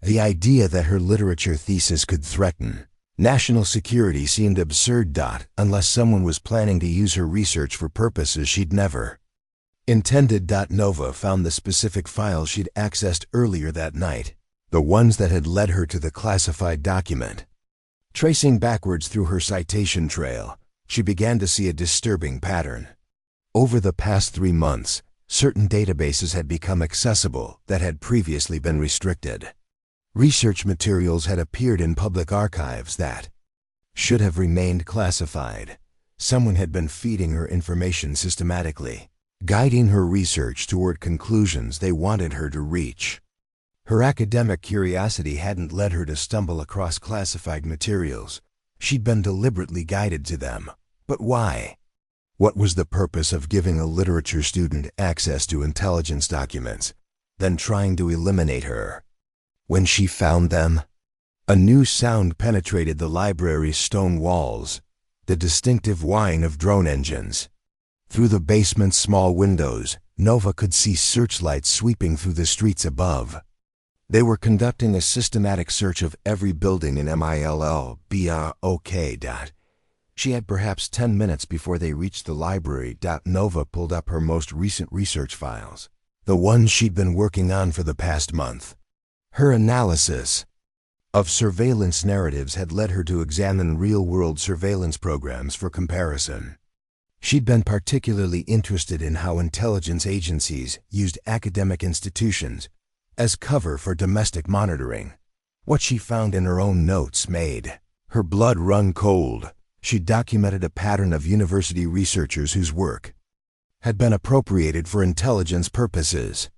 The idea that her literature thesis could threaten national security seemed absurd, unless someone was planning to use her research for purposes she'd never intended. Nova found the specific files she'd accessed earlier that night, the ones that had led her to the classified document. Tracing backwards through her citation trail, she began to see a disturbing pattern. Over the past 3 months, certain databases had become accessible that had previously been restricted. Research materials had appeared in public archives that should have remained classified. Someone had been feeding her information systematically, guiding her research toward conclusions they wanted her to reach. Her academic curiosity hadn't led her to stumble across classified materials. She'd been deliberately guided to them. But why? What was the purpose of giving a literature student access to intelligence documents, then trying to eliminate her? When she found them, a new sound penetrated the library's stone walls, the distinctive whine of drone engines. Through the basement's small windows, Nova could see searchlights sweeping through the streets above. They were conducting a systematic search of every building in Millbrook. She had perhaps 10 minutes before they reached the library. Nova pulled up her most recent research files, the ones she'd been working on for the past month. Her analysis of surveillance narratives had led her to examine real-world surveillance programs for comparison. She'd been particularly interested in how intelligence agencies used academic institutions as cover for domestic monitoring. What she found in her own notes made her blood run cold. She documented a pattern of university researchers whose work had been appropriated for intelligence purposes.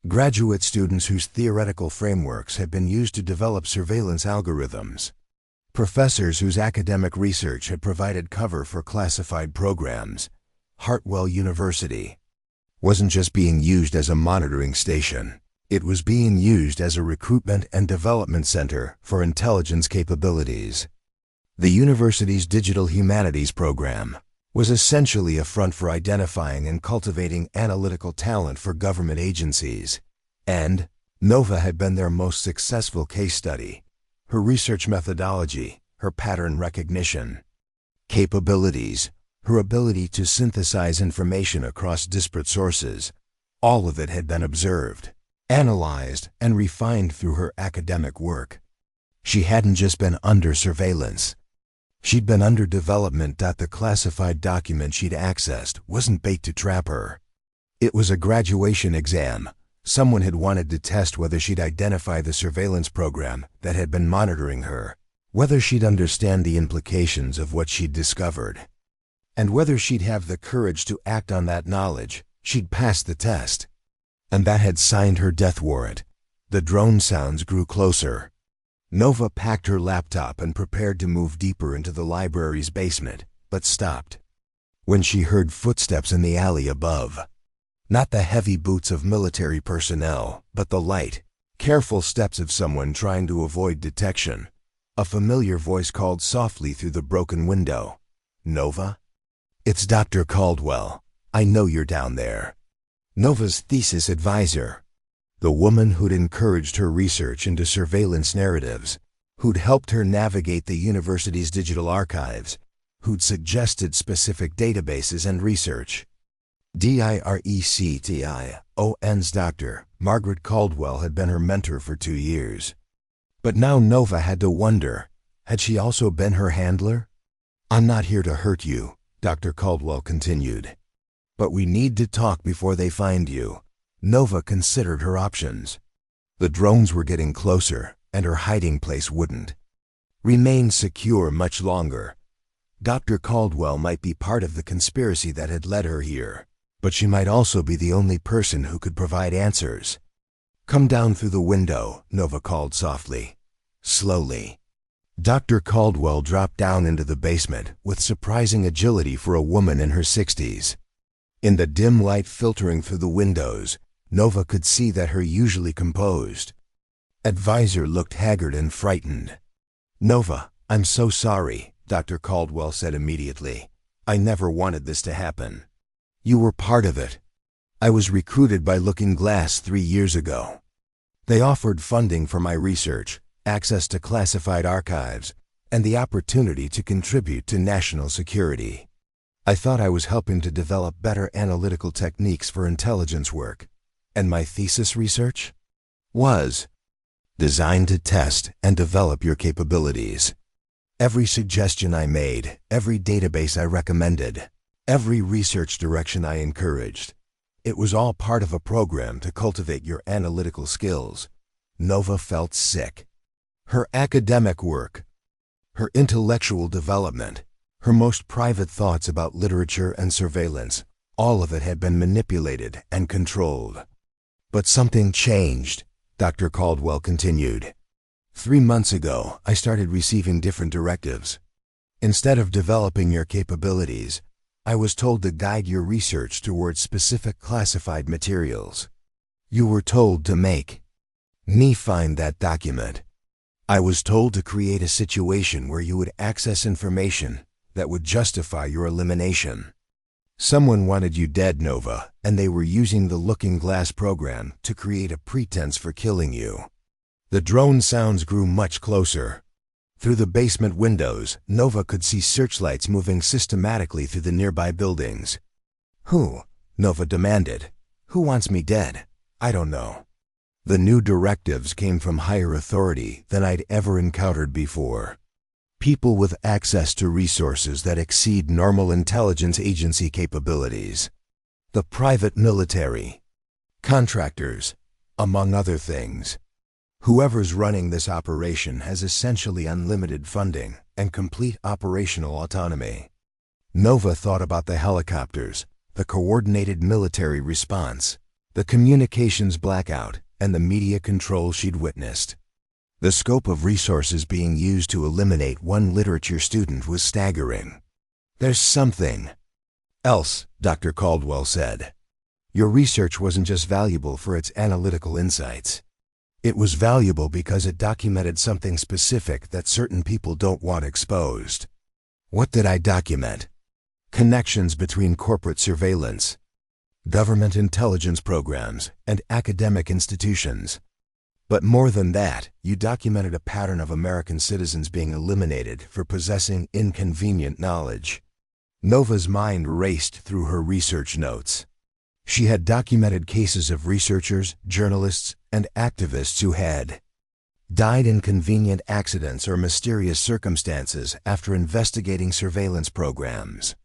Graduate students whose theoretical frameworks had been used to develop surveillance algorithms. Professors whose academic research had provided cover for classified programs. Hartwell University wasn't just being used as a monitoring station. It was being used as a recruitment and development center for intelligence capabilities. The university's digital humanities program was essentially a front for identifying and cultivating analytical talent for government agencies. And Nova had been their most successful case study. Her research methodology, her pattern recognition capabilities, her ability to synthesize information across disparate sources, all of it had been observed, analyzed, and refined through her academic work. She hadn't just been under surveillance. She'd been under development. The classified document she'd accessed wasn't bait to trap her. It was a graduation exam. Someone had wanted to test whether she'd identify the surveillance program that had been monitoring her, whether she'd understand the implications of what she'd discovered, and whether she'd have the courage to act on that knowledge. She'd passed the test, and that had signed her death warrant. The drone sounds grew closer. Nova packed her laptop and prepared to move deeper into the library's basement, but stopped when she heard footsteps in the alley above. Not the heavy boots of military personnel, but the light, careful steps of someone trying to avoid detection. A familiar voice called softly through the broken window. "Nova? It's Dr. Caldwell. I know you're down there." Nova's thesis advisor. The woman who'd encouraged her research into surveillance narratives, who'd helped her navigate the university's digital archives, who'd suggested specific databases and research. DIRECTION's Dr. Margaret Caldwell had been her mentor for 2 years. But now Nova had to wonder, had she also been her handler? "I'm not here to hurt you," Dr. Caldwell continued. "But we need to talk before they find you." Nova considered her options. The drones were getting closer, and her hiding place wouldn't remain secure much longer. Dr. Caldwell might be part of the conspiracy that had led her here, but she might also be the only person who could provide answers. "Come down through the window," Nova called softly. Slowly, Dr. Caldwell dropped down into the basement with surprising agility for a woman in her 60s. In the dim light filtering through the windows, Nova could see that her usually composed advisor looked haggard and frightened. "Nova, I'm so sorry," Dr. Caldwell said immediately. "I never wanted this to happen. You were part of it. I was recruited by Looking Glass 3 years ago. They offered funding for my research, access to classified archives, and the opportunity to contribute to national security. I thought I was helping to develop better analytical techniques for intelligence work, and my thesis research was designed to test and develop your capabilities. Every suggestion I made, every database I recommended, every research direction I encouraged, it was all part of a program to cultivate your analytical skills." Nova felt sick. Her academic work, her intellectual development, her most private thoughts about literature and surveillance, all of it had been manipulated and controlled. "But something changed," Dr. Caldwell continued. 3 months ago, I started receiving different directives. Instead of developing your capabilities, I was told to guide your research towards specific classified materials. You were told to make me find that document. I was told to create a situation where you would access information that would justify your elimination. Someone wanted you dead, Nova, and they were using the Looking Glass program to create a pretense for killing you." The drone sounds grew much closer. Through the basement windows, Nova could see searchlights moving systematically through the nearby buildings. "Who?" Nova demanded. "Who wants me dead? I don't know." The new directives came from higher authority than I'd ever encountered before. People with access to resources that exceed normal intelligence agency capabilities. The private military. Contractors, among other things. Whoever's running this operation has essentially unlimited funding and complete operational autonomy. Nova thought about the helicopters, the coordinated military response, the communications blackout, and the media control she'd witnessed. The scope of resources being used to eliminate one literature student was staggering. "There's something else," Dr. Caldwell said. "Your research wasn't just valuable for its analytical insights. It was valuable because it documented something specific that certain people don't want exposed." "What did I document?" "Connections between corporate surveillance, government intelligence programs, and academic institutions. But more than that, you documented a pattern of American citizens being eliminated for possessing inconvenient knowledge." Nova's mind raced through her research notes. She had documented cases of researchers, journalists, and activists who had died in convenient accidents or mysterious circumstances after investigating surveillance programs.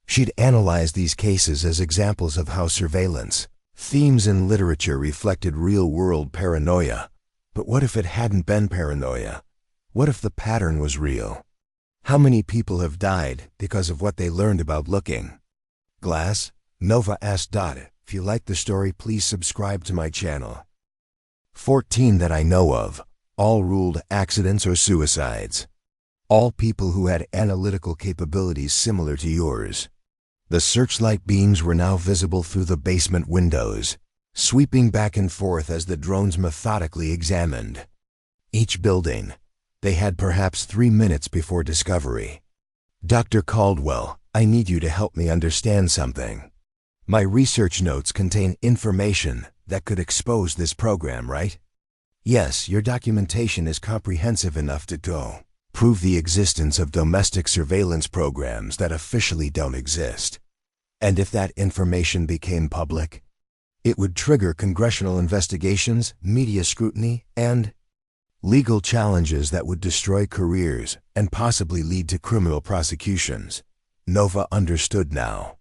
She'd analyzed these cases as examples of how surveillance themes in literature reflected real-world paranoia. But what if it hadn't been paranoia? What if the pattern was real? How many people have died because of what they learned about looking glass? Nova asked. "If you like the story, please subscribe to my channel." 14 that I know of, all ruled accidents or suicides. All people who had analytical capabilities similar to yours. The searchlight beams were now visible through the basement windows, sweeping back and forth as the drones methodically examined each building. They had perhaps 3 minutes before discovery. "Dr. Caldwell, I need you to help me understand something. My research notes contain information that could expose this program, right?" "Yes, your documentation is comprehensive enough to prove the existence of domestic surveillance programs that officially don't exist. And if that information became public, it would trigger congressional investigations, media scrutiny, and legal challenges that would destroy careers and possibly lead to criminal prosecutions." Nova understood now.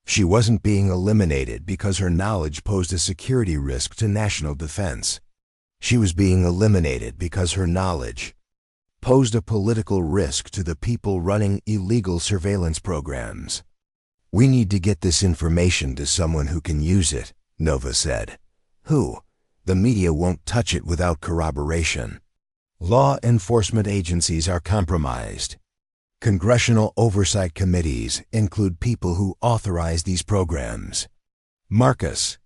She wasn't being eliminated because her knowledge posed a security risk to national defense. She was being eliminated because her knowledge posed a political risk to the people running illegal surveillance programs. "We need to get this information to someone who can use it," Nova said. "Who? The media won't touch it without corroboration. Law enforcement agencies are compromised. Congressional oversight committees include people who authorize these programs." Marcus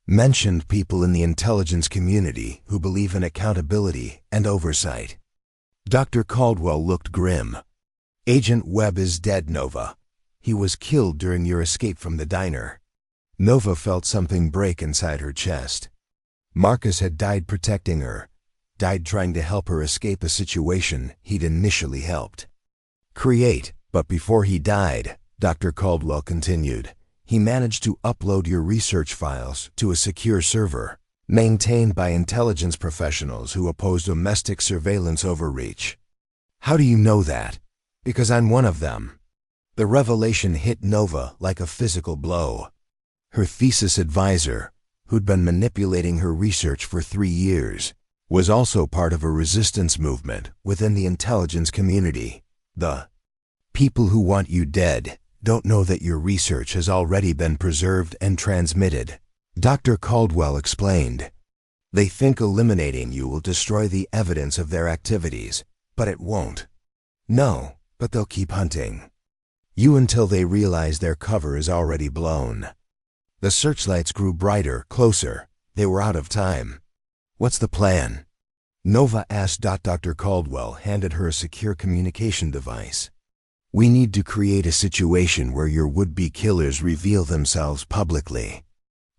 mentioned people in the intelligence community who believe in accountability and oversight. Dr. Caldwell looked grim. "Agent Webb is dead, Nova. He was killed during your escape from the diner." Nova felt something break inside her chest. Marcus had died protecting her, died trying to help her escape a situation he'd initially helped create. "But before he died," Dr. Caldwell continued, "he managed to upload your research files to a secure server maintained by intelligence professionals who oppose domestic surveillance overreach." "How do you know that?" "Because I'm one of them." The revelation hit Nova like a physical blow. Her thesis advisor, who'd been manipulating her research for 3 years, was also part of a resistance movement within the intelligence community. "The people who want you dead don't know that your research has already been preserved and transmitted," Dr. Caldwell explained. "They think eliminating you will destroy the evidence of their activities, but it won't. No, but they'll keep hunting you until they realize their cover is already blown." The searchlights grew brighter, closer. They were out of time. "What's the plan?" Nova asked. Dr. Caldwell handed her a secure communication device. "We need to create a situation where your would-be killers reveal themselves publicly,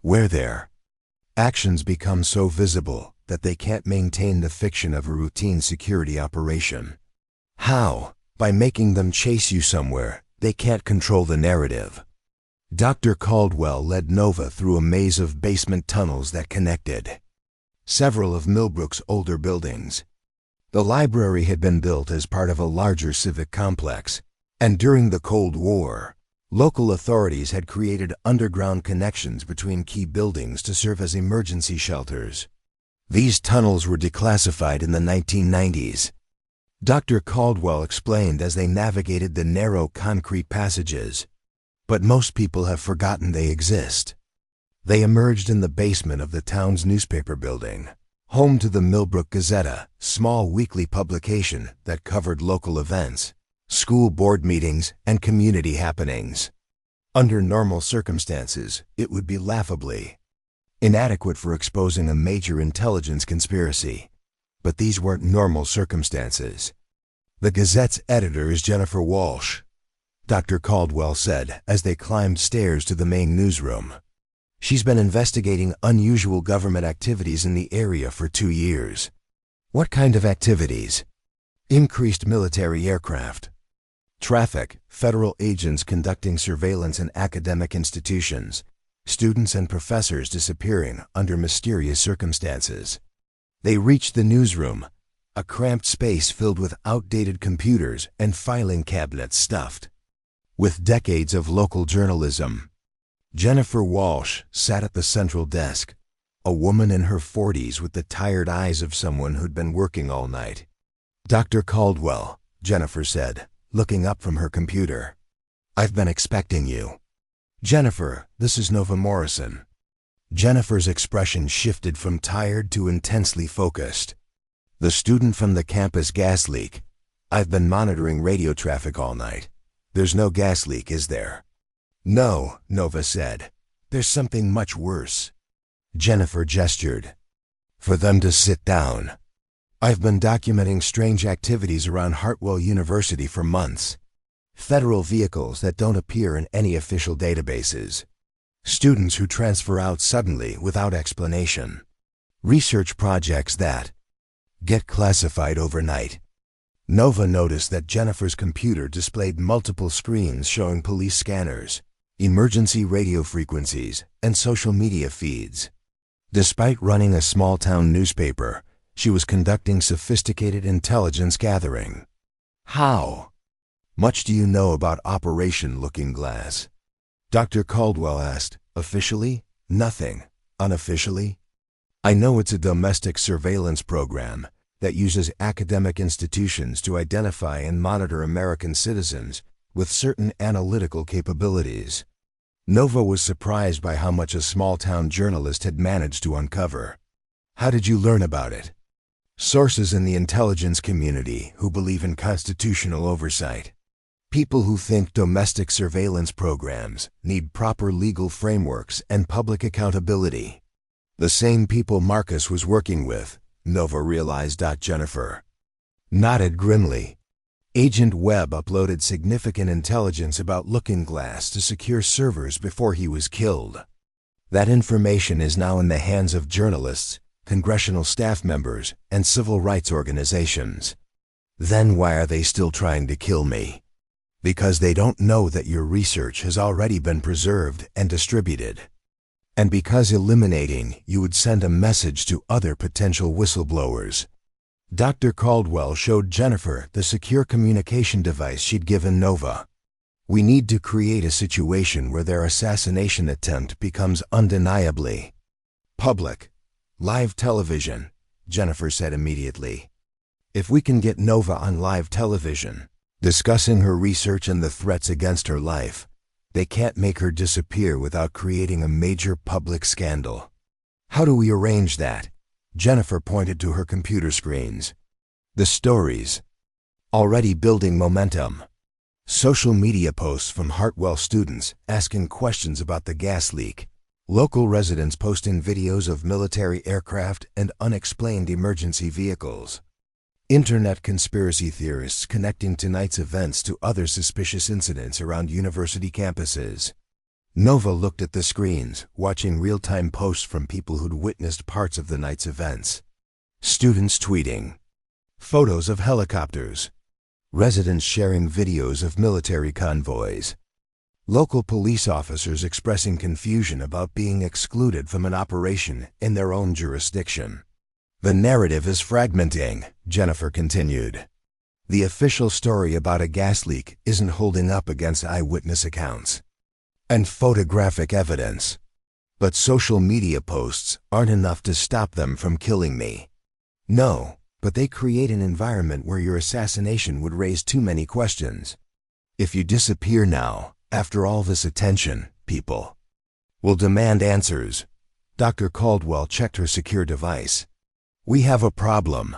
where their actions become so visible that they can't maintain the fiction of a routine security operation." "How?" "By making them chase you somewhere they can't control the narrative." Dr. Caldwell led Nova through a maze of basement tunnels that connected several of Millbrook's older buildings. The library had been built as part of a larger civic complex, and during the Cold War, local authorities had created underground connections between key buildings to serve as emergency shelters. These tunnels were declassified in the 1990s. Dr. Caldwell explained as they navigated the narrow concrete passages. "But most people have forgotten they exist." They emerged in the basement of the town's newspaper building, home to the Millbrook Gazette, small weekly publication that covered local events, school board meetings, and community happenings. Under normal circumstances, it would be laughably inadequate for exposing a major intelligence conspiracy. But these weren't normal circumstances. The Gazette's editor is Jennifer Walsh, Dr. Caldwell said as they climbed stairs to the main newsroom. She's been investigating unusual government activities in the area for 2 years. What kind of activities? Increased military aircraft, traffic, federal agents conducting surveillance in academic institutions, students and professors disappearing under mysterious circumstances. They reached the newsroom, a cramped space filled with outdated computers and filing cabinets stuffed with decades of local journalism. Jennifer Walsh sat at the central desk, a woman in her 40s with the tired eyes of someone who'd been working all night. "Dr. Caldwell," Jennifer said, looking up from her computer. "I've been expecting you." "Jennifer, this is Nova Morrison." Jennifer's expression shifted from tired to intensely focused. "The student from the campus gas leak. I've been monitoring radio traffic all night. There's no gas leak, is there?" "No," Nova said. "There's something much worse." Jennifer gestured for them to sit down. "I've been documenting strange activities around Hartwell University for months. Federal vehicles that don't appear in any official databases. Students who transfer out suddenly without explanation. Research projects that get classified overnight." Nova noticed that Jennifer's computer displayed multiple screens showing police scanners, emergency radio frequencies, and social media feeds. Despite running a small-town newspaper, she was conducting sophisticated intelligence gathering. "How much do you know about Operation Looking Glass?" Dr. Caldwell asked. "Officially, nothing. Unofficially, I know it's a domestic surveillance program that uses academic institutions to identify and monitor American citizens with certain analytical capabilities." Nova was surprised by how much a small-town journalist had managed to uncover. "How did you learn about it?" "Sources in the intelligence community who believe in constitutional oversight. People who think domestic surveillance programs need proper legal frameworks and public accountability. The same people Marcus was working with," Nova realized. Jennifer nodded grimly. "Agent Webb uploaded significant intelligence about Looking Glass to secure servers before he was killed. That information is now in the hands of journalists, congressional staff members, and civil rights organizations." "Then why are they still trying to kill me?" "Because they don't know that your research has already been preserved and distributed. And because eliminating you would send a message to other potential whistleblowers." Dr. Caldwell showed Jennifer the secure communication device she'd given Nova. "We need to create a situation where their assassination attempt becomes undeniably public. Live television," Jennifer said immediately. "If we can get Nova on live television, discussing her research and the threats against her life, they can't make her disappear without creating a major public scandal." "How do we arrange that?" Jennifer pointed to her computer screens. "The stories already building momentum. Social media posts from Hartwell students asking questions about the gas leak. Local residents posting videos of military aircraft and unexplained emergency vehicles. Internet conspiracy theorists connecting tonight's events to other suspicious incidents around university campuses." Nova looked at the screens, watching real-time posts from people who'd witnessed parts of the night's events. Students tweeting photos of helicopters, residents sharing videos of military convoys, local police officers expressing confusion about being excluded from an operation in their own jurisdiction. "The narrative is fragmenting," Jennifer continued. "The official story about a gas leak isn't holding up against eyewitness accounts and photographic evidence. But social media posts aren't enough to stop them from killing me." "No, but they create an environment where your assassination would raise too many questions. If you disappear now, after all this attention, people will demand answers." Dr. Caldwell checked her secure device. We have a problem.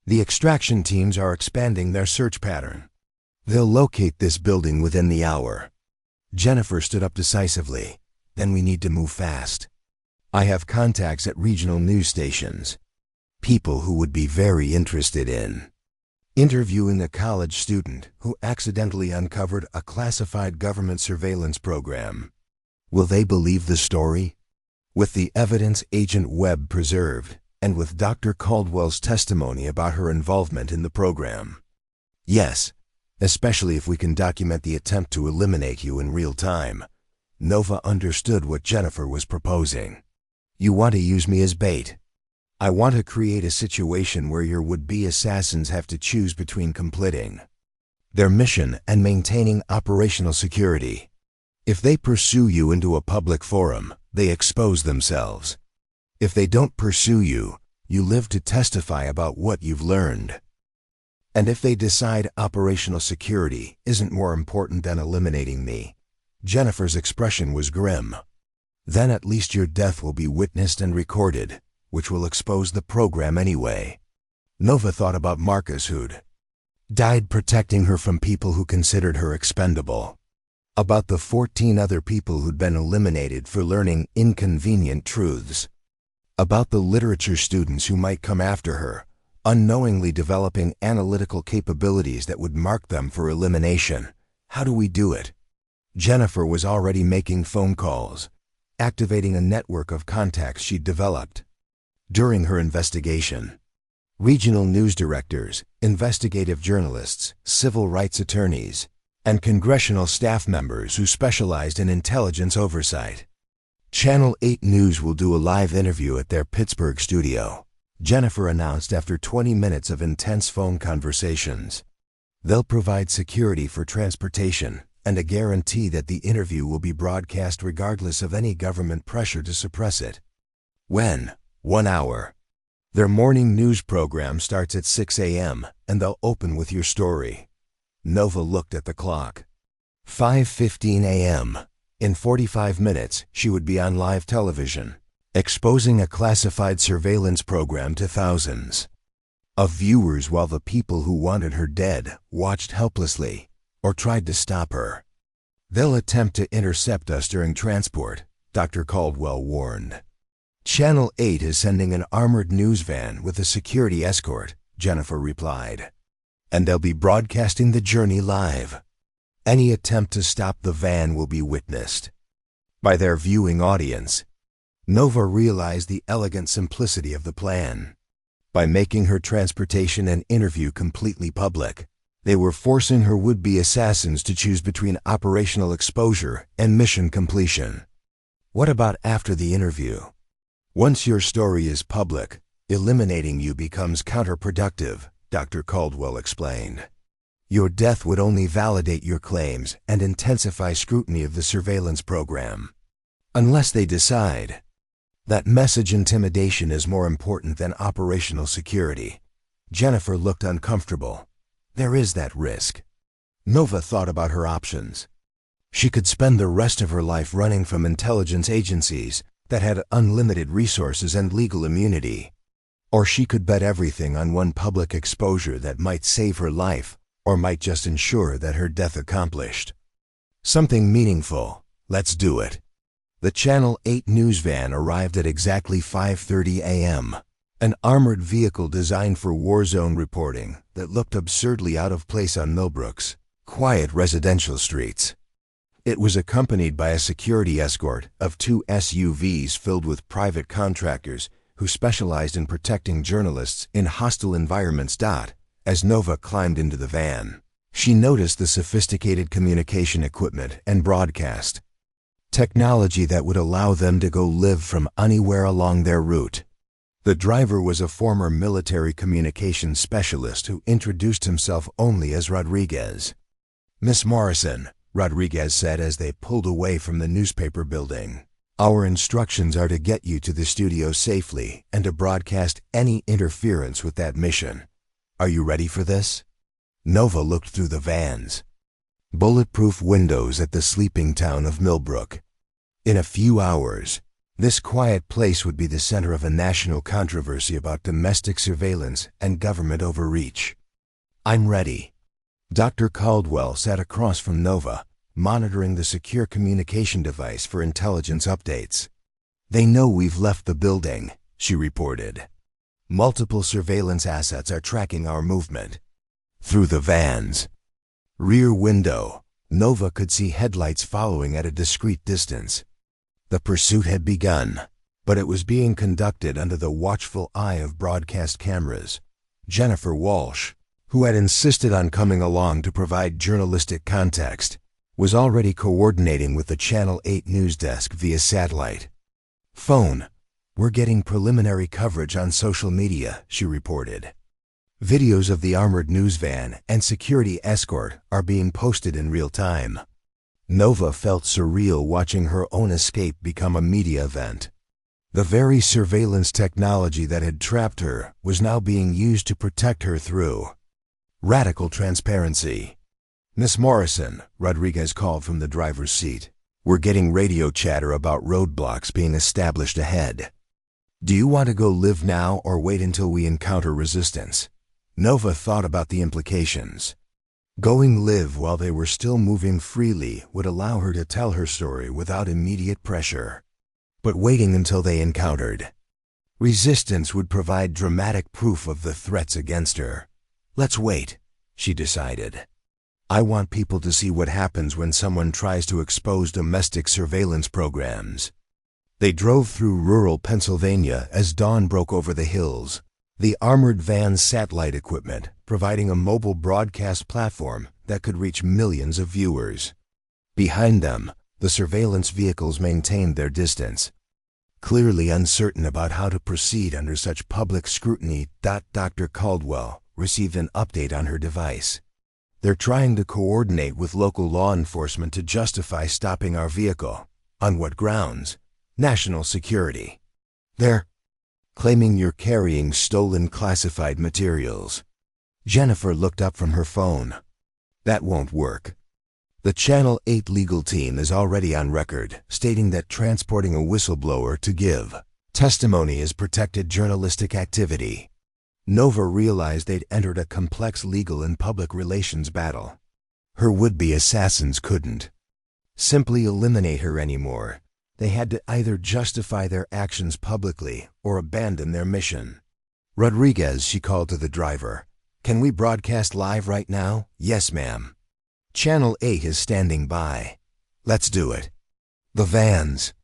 The extraction teams are expanding their search pattern. They'll locate this building within the hour. Jennifer stood up decisively. Then we need to move fast. I have contacts at regional news stations. People who would be very interested in interviewing a college student who accidentally uncovered a classified government surveillance program. Will they believe the story? With the evidence Agent Webb preserved, and with Dr. Caldwell's testimony about her involvement in the program. Yes, especially if we can document the attempt to eliminate you in real time. Nova understood what Jennifer was proposing. You want to use me as bait. I want to create a situation where your would-be assassins have to choose between completing their mission and maintaining operational security. If they pursue you into a public forum, they expose themselves. If they don't pursue you, you live to testify about what you've learned. And if they decide operational security isn't more important than eliminating me, Jennifer's expression was grim. Then at least your death will be witnessed and recorded, which will expose the program anyway. Nova thought about Marcus, who'd died protecting her from people who considered her expendable. About the 14 other people who'd been eliminated for learning inconvenient truths. About the literature students who might come after her, unknowingly developing analytical capabilities that would mark them for elimination. How do we do it? Jennifer was already making phone calls, activating a network of contacts she'd developed. During her investigation, regional news directors, investigative journalists, civil rights attorneys, and congressional staff members who specialized in intelligence oversight. Channel 8 News will do a live interview at their Pittsburgh studio, Jennifer announced after 20 minutes of intense phone conversations. They'll provide security for transportation and a guarantee that the interview will be broadcast regardless of any government pressure to suppress it. When? 1 hour. Their morning news program starts at 6 a.m. and they'll open with your story. Nova looked at the clock. 5:15 a.m. In 45 minutes, she would be on live television, exposing a classified surveillance program to thousands of viewers while the people who wanted her dead watched helplessly or tried to stop her. They'll attempt to intercept us during transport, Dr. Caldwell warned. Channel 8 is sending an armored news van with a security escort, Jennifer replied. And they'll be broadcasting the journey live. Any attempt to stop the van will be witnessed by their viewing audience. Nova realized the elegant simplicity of the plan. By making her transportation and interview completely public, they were forcing her would-be assassins to choose between operational exposure and mission completion. What about after the interview? Once your story is public, eliminating you becomes counterproductive, Dr. Caldwell explained. Your death would only validate your claims and intensify scrutiny of the surveillance program. Unless they decide that message intimidation is more important than operational security. Jennifer looked uncomfortable. There is that risk. Nova thought about her options. She could spend the rest of her life running from intelligence agencies that had unlimited resources and legal immunity. Or she could bet everything on one public exposure that might save her life or might just ensure that her death accomplished something meaningful. Let's do it. The Channel 8 news van arrived at exactly 5:30 a.m., an armored vehicle designed for war zone reporting that looked absurdly out of place on Millbrook's quiet residential streets. It was accompanied by a security escort of 2 SUVs filled with private contractors who specialized in protecting journalists in hostile environments. As Nova climbed into the van, she noticed the sophisticated communication equipment and broadcast technology that would allow them to go live from anywhere along their route. The driver was a former military communications specialist who introduced himself only as Rodriguez. "Miss Morrison," Rodriguez said as they pulled away from the newspaper building, "our instructions are to get you to the studio safely and to broadcast any interference with that mission. Are you ready for this?" Nova looked through the van's bulletproof windows at the sleeping town of Millbrook. In a few hours, This quiet place would be the center of a national controversy about domestic surveillance and government overreach. I'm ready. Dr. Caldwell sat across from Nova, monitoring the secure communication device for intelligence updates. They know we've left the building, she reported. Multiple surveillance assets are tracking our movement. Through the van's rear window, Nova could see headlights following at a discreet distance. The pursuit had begun, but it was being conducted under the watchful eye of broadcast cameras. Jennifer Walsh, who had insisted on coming along to provide journalistic context, was already coordinating with the Channel 8 news desk via satellite. Phone. We're getting preliminary coverage on social media, she reported. Videos of the armored news van and security escort are being posted in real time. Nova felt surreal watching her own escape become a media event. The very surveillance technology that had trapped her was now being used to protect her through radical transparency. Miss Morrison, Rodriguez called from the driver's seat. We're getting radio chatter about roadblocks being established ahead. Do you want to go live now or wait until we encounter resistance? Nova thought about the implications. Going live while they were still moving freely would allow her to tell her story without immediate pressure. But waiting until they encountered resistance would provide dramatic proof of the threats against her. Let's wait, she decided. I want people to see what happens when someone tries to expose domestic surveillance programs. They drove through rural Pennsylvania as dawn broke over the hills, the armored van's satellite equipment providing a mobile broadcast platform that could reach millions of viewers. Behind them, the surveillance vehicles maintained their distance, clearly uncertain about how to proceed under such public scrutiny. Dr. Caldwell received an update on her device. They're trying to coordinate with local law enforcement to justify stopping our vehicle. On what grounds? National security. They're claiming you're carrying stolen classified materials. Jennifer looked up from her phone. That won't work. The Channel 8 legal team is already on record, stating that transporting a whistleblower to give testimony is protected journalistic activity. Nova realized they'd entered a complex legal and public relations battle. Her would-be assassins couldn't simply eliminate her anymore. They had to either justify their actions publicly or abandon their mission. Rodriguez, she called to the driver. Can we broadcast live right now? Yes, ma'am. Channel 8 is standing by. Let's do it. The van's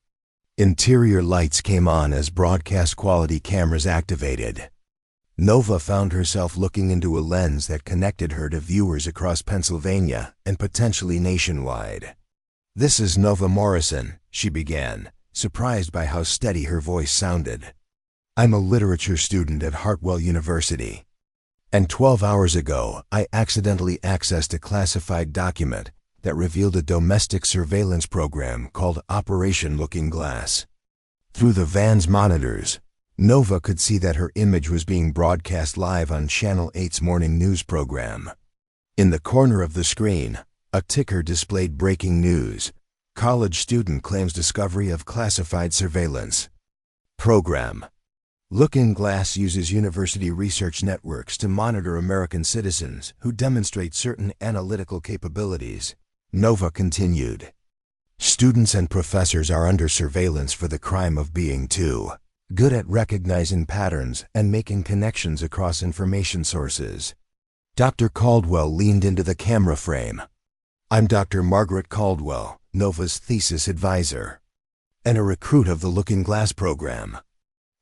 interior lights came on as broadcast quality cameras activated. Nova found herself looking into a lens that connected her to viewers across Pennsylvania and potentially nationwide. This is Nova Morrison, she began, surprised by how steady her voice sounded. I'm a literature student at Hartwell University. And 12 hours ago, I accidentally accessed a classified document that revealed a domestic surveillance program called Operation Looking Glass. Through the van's monitors, Nova could see that her image was being broadcast live on Channel 8's morning news program. In the corner of the screen, a ticker displayed breaking news. College student claims discovery of classified surveillance program. Looking Glass uses university research networks to monitor American citizens who demonstrate certain analytical capabilities. Nova continued. Students and professors are under surveillance for the crime of being too good at recognizing patterns and making connections across information sources. Dr. Caldwell leaned into the camera frame. I'm Dr. Margaret Caldwell, Nova's thesis advisor, and a recruit of the Looking Glass program.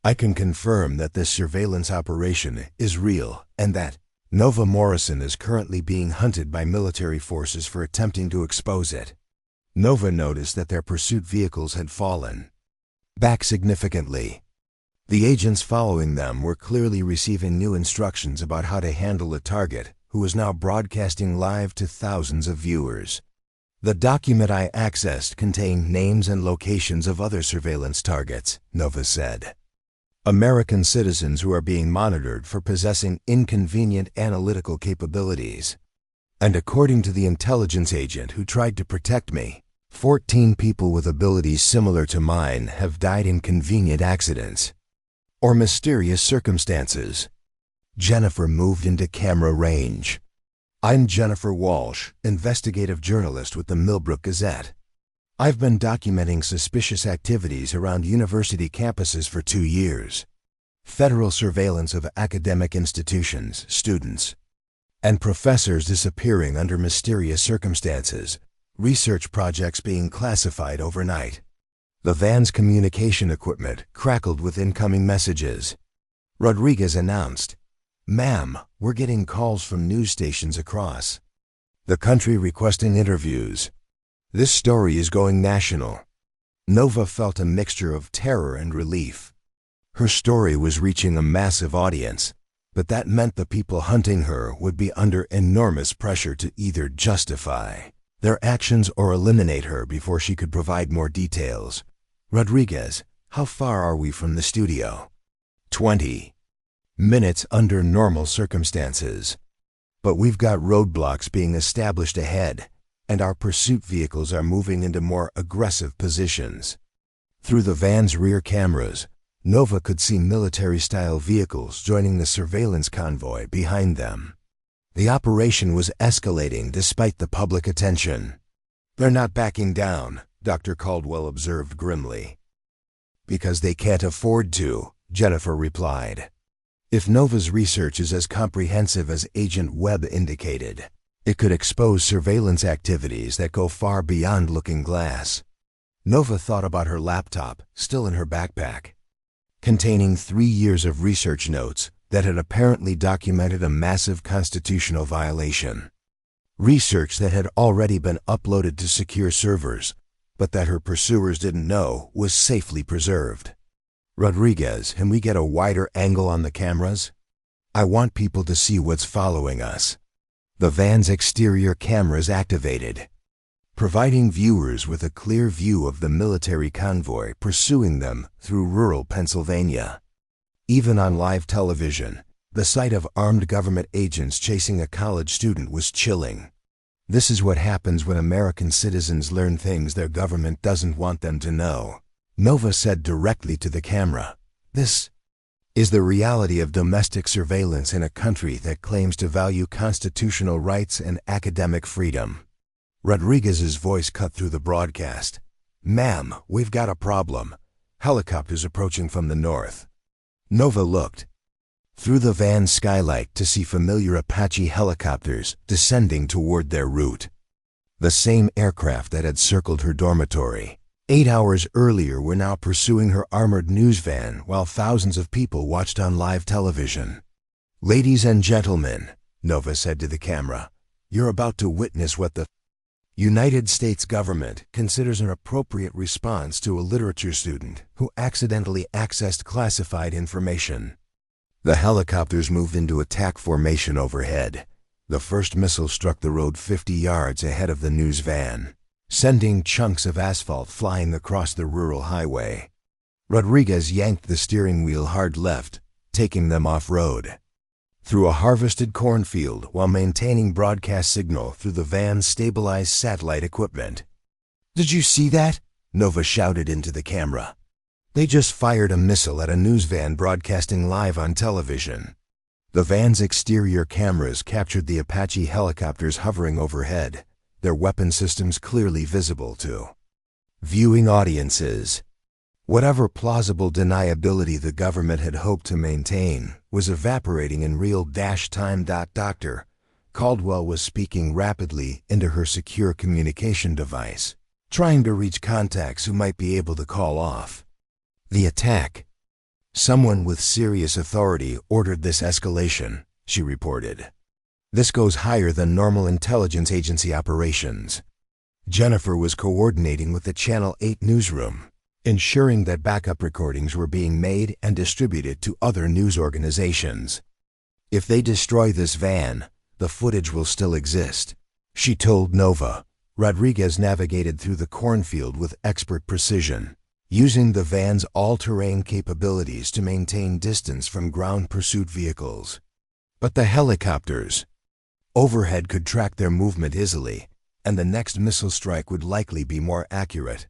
I can confirm that this surveillance operation is real and that Nova Morrison is currently being hunted by military forces for attempting to expose it. Nova noticed that their pursuit vehicles had fallen back significantly. The agents following them were clearly receiving new instructions about how to handle a target who was now broadcasting live to thousands of viewers. The document I accessed contained names and locations of other surveillance targets, Nova said. American citizens who are being monitored for possessing inconvenient analytical capabilities. And according to the intelligence agent who tried to protect me, 14 people with abilities similar to mine have died in convenient accidents or mysterious circumstances. Jennifer moved into camera range. I'm Jennifer Walsh, investigative journalist with the Millbrook Gazette. I've been documenting suspicious activities around university campuses for 2 years. Federal surveillance of academic institutions, students, and professors disappearing under mysterious circumstances. Research projects being classified overnight. The van's communication equipment crackled with incoming messages. Rodriguez announced, "Ma'am, we're getting calls from news stations across the country requesting interviews. This story is going national." Nova felt a mixture of terror and relief. Her story was reaching a massive audience, but that meant the people hunting her would be under enormous pressure to either justify their actions or eliminate her before she could provide more details. "Rodriguez, how far are we from the studio?" 20 minutes under normal circumstances. But we've got roadblocks being established ahead, and our pursuit vehicles are moving into more aggressive positions. Through the van's rear cameras, Nova could see military-style vehicles joining the surveillance convoy behind them. The operation was escalating despite the public attention. "They're not backing down," Dr. Caldwell observed grimly. "Because they can't afford to," Jennifer replied. If Nova's research is as comprehensive as Agent Webb indicated, it could expose surveillance activities that go far beyond looking glass. Nova thought about her laptop, still in her backpack, containing 3 years of research notes that had apparently documented a massive constitutional violation. Research that had already been uploaded to secure servers, but that her pursuers didn't know was safely preserved. "Rodriguez, can we get a wider angle on the cameras? I want people to see what's following us." The van's exterior cameras activated, providing viewers with a clear view of the military convoy pursuing them through rural Pennsylvania. Even on live television, the sight of armed government agents chasing a college student was chilling. This is what happens when American citizens learn things their government doesn't want them to know. Nova said directly to the camera, "This is the reality of domestic surveillance in a country that claims to value constitutional rights and academic freedom." Rodriguez's voice cut through the broadcast. "Ma'am, we've got a problem. Helicopters approaching from the north." Nova looked through the van's skylight to see familiar Apache helicopters descending toward their route. The same aircraft that had circled her dormitory 8 hours earlier were now pursuing her armored news van while thousands of people watched on live television. "Ladies and gentlemen," Nova said to the camera, "you're about to witness what the United States government considers an appropriate response to a literature student who accidentally accessed classified information." The helicopters moved into attack formation overhead. The first missile struck the road 50 yards ahead of the news van, sending chunks of asphalt flying across the rural highway. Rodriguez yanked the steering wheel hard left, taking them off-road through a harvested cornfield while maintaining broadcast signal through the van's stabilized satellite equipment. "Did you see that?" Nova shouted into the camera. "They just fired a missile at a news van broadcasting live on television." The van's exterior cameras captured the Apache helicopters hovering overhead, their weapon systems clearly visible to viewing audiences. Whatever plausible deniability the government had hoped to maintain was evaporating in real time. Dr. Caldwell was speaking rapidly into her secure communication device, trying to reach contacts who might be able to call off the attack. "Someone with serious authority ordered this escalation," she reported. "This goes higher than normal intelligence agency operations." Jennifer was coordinating with the Channel 8 newsroom, ensuring that backup recordings were being made and distributed to other news organizations. "If they destroy this van, the footage will still exist," she told Nova. Rodriguez navigated through the cornfield with expert precision, using the van's all-terrain capabilities to maintain distance from ground pursuit vehicles. But the helicopters overhead could track their movement easily, and the next missile strike would likely be more accurate.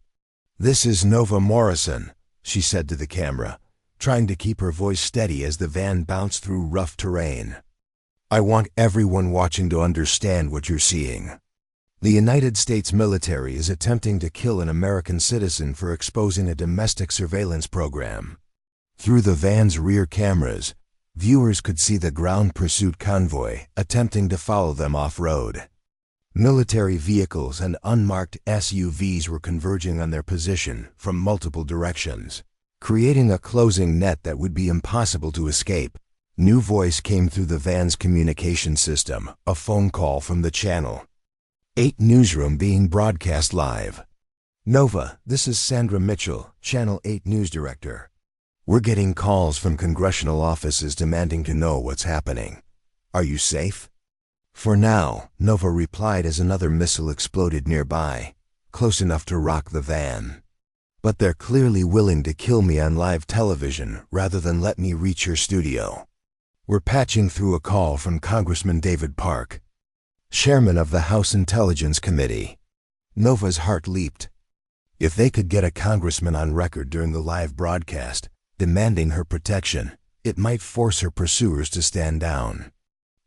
"This is Nova Morrison," she said to the camera, trying to keep her voice steady as the van bounced through rough terrain. "I want everyone watching to understand what you're seeing. The United States military is attempting to kill an American citizen for exposing a domestic surveillance program." Through the van's rear cameras, viewers could see the ground pursuit convoy attempting to follow them off-road. Military vehicles and unmarked SUVs were converging on their position from multiple directions, creating a closing net that would be impossible to escape. New voice came through the van's communication system, a phone call from the Channel 8 newsroom being broadcast live. "Nova, this is Sandra Mitchell, Channel 8 News Director. We're getting calls from congressional offices demanding to know what's happening. Are you safe?" "For now," Nova replied as another missile exploded nearby, close enough to rock the van. "But they're clearly willing to kill me on live television rather than let me reach your studio. We're patching through a call from Congressman David Park, chairman of the House Intelligence Committee." Nova's heart leaped. If they could get a congressman on record during the live broadcast, demanding her protection, it might force her pursuers to stand down.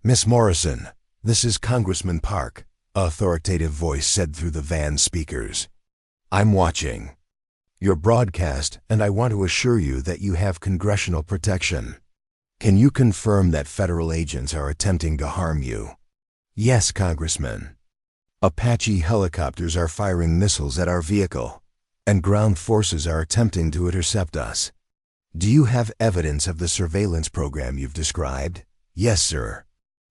"Miss Morrison, this is Congressman Park," an authoritative voice said through the van speakers. "I'm watching your broadcast, and I want to assure you that you have congressional protection. Can you confirm that federal agents are attempting to harm you?" "Yes, Congressman. Apache helicopters are firing missiles at our vehicle, and ground forces are attempting to intercept us." "Do you have evidence of the surveillance program you've described?" "Yes, sir.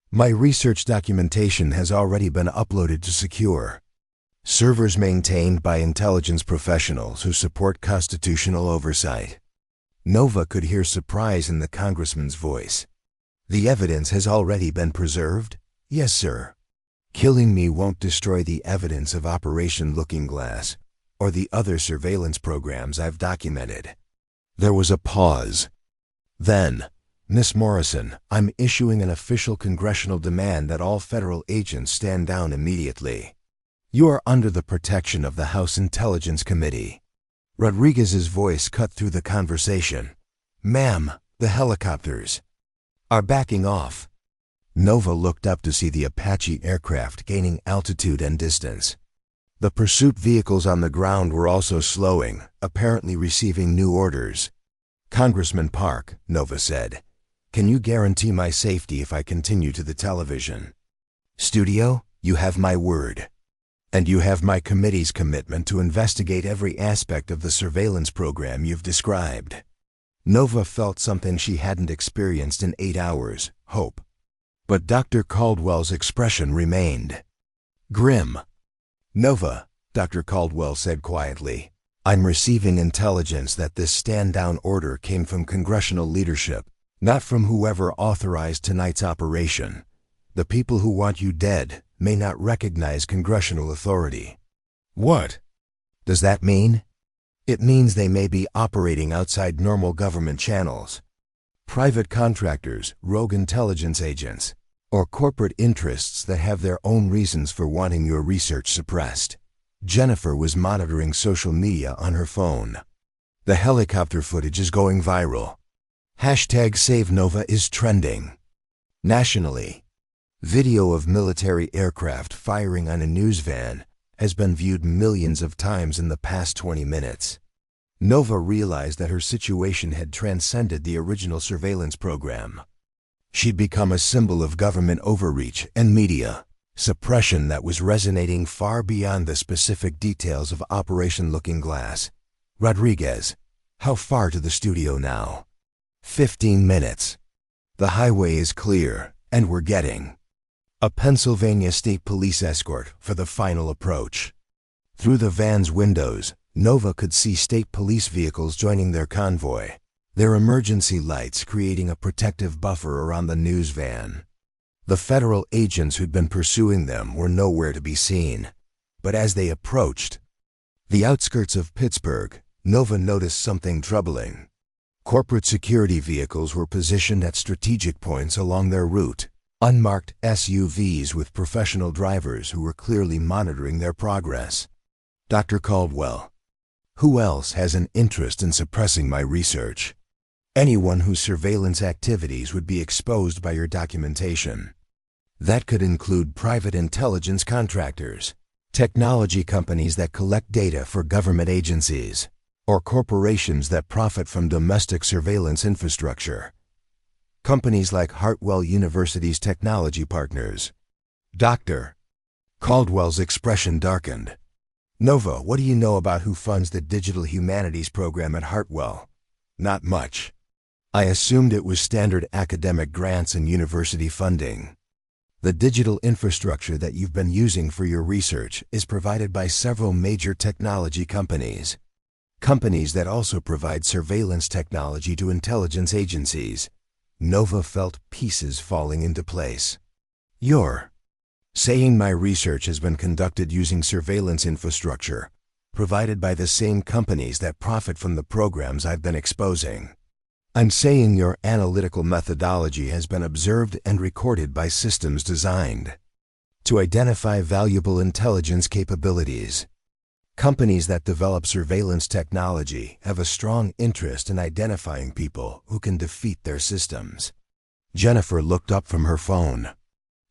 My research documentation has already been uploaded to secure servers maintained by intelligence professionals who support constitutional oversight." Nova could hear surprise in the congressman's voice. "The evidence has already been preserved?" "Yes, sir. Killing me won't destroy the evidence of Operation Looking Glass or the other surveillance programs I've documented." There was a pause. Then, "Miss Morrison, I'm issuing an official congressional demand that all federal agents stand down immediately. You are under the protection of the House Intelligence Committee." Rodriguez's voice cut through the conversation. "Ma'am, the helicopters are backing off." Nova looked up to see the Apache aircraft gaining altitude and distance. The pursuit vehicles on the ground were also slowing, apparently receiving new orders. "Congressman Park," Nova said, "can you guarantee my safety if I continue to the television studio? You have my word. And you have my committee's commitment to investigate every aspect of the surveillance program you've described." Nova felt something she hadn't experienced in 8 hours, hope. But Dr. Caldwell's expression remained grim. "Nova," Dr. Caldwell said quietly, "I'm receiving intelligence that this stand-down order came from congressional leadership, not from whoever authorized tonight's operation. The people who want you dead may not recognize congressional authority." "What does that mean?" "It means they may be operating outside normal government channels. Private contractors, rogue intelligence agents, or corporate interests that have their own reasons for wanting your research suppressed." Jennifer was monitoring social media on her phone. "The helicopter footage is going viral. #SaveNova is trending nationally. Video of military aircraft firing on a news van has been viewed millions of times in the past 20 minutes. Nova realized that her situation had transcended the original surveillance program. She'd become a symbol of government overreach and media suppression that was resonating far beyond the specific details of Operation Looking Glass. "Rodriguez, how far to the studio now?" 15 minutes. "The highway is clear, and we're getting a Pennsylvania State Police escort for the final approach." Through the van's windows, Nova could see state police vehicles joining their convoy, their emergency lights creating a protective buffer around the news van. The federal agents who'd been pursuing them were nowhere to be seen. But as they approached the outskirts of Pittsburgh, Nova noticed something troubling. Corporate security vehicles were positioned at strategic points along their route, Unmarked SUVs with professional drivers who were clearly monitoring their progress. Dr. Caldwell. Who else has an interest in suppressing my research? Anyone whose surveillance activities would be exposed by your documentation. That could include private intelligence contractors, technology companies that collect data for government agencies, or corporations that profit from domestic surveillance infrastructure. Companies like Hartwell University's technology partners. Dr. Caldwell's expression darkened. Nova, what do you know about who funds the Digital Humanities program at Hartwell? Not much. I assumed it was standard academic grants and university funding. The digital infrastructure that you've been using for your research is provided by several major technology companies. Companies that also provide surveillance technology to intelligence agencies. Nova felt pieces falling into place. You're saying my research has been conducted using surveillance infrastructure, provided by the same companies that profit from the programs I've been exposing. I'm saying your analytical methodology has been observed and recorded by systems designed to identify valuable intelligence capabilities. Companies that develop surveillance technology have a strong interest in identifying people who can defeat their systems. Jennifer looked up from her phone.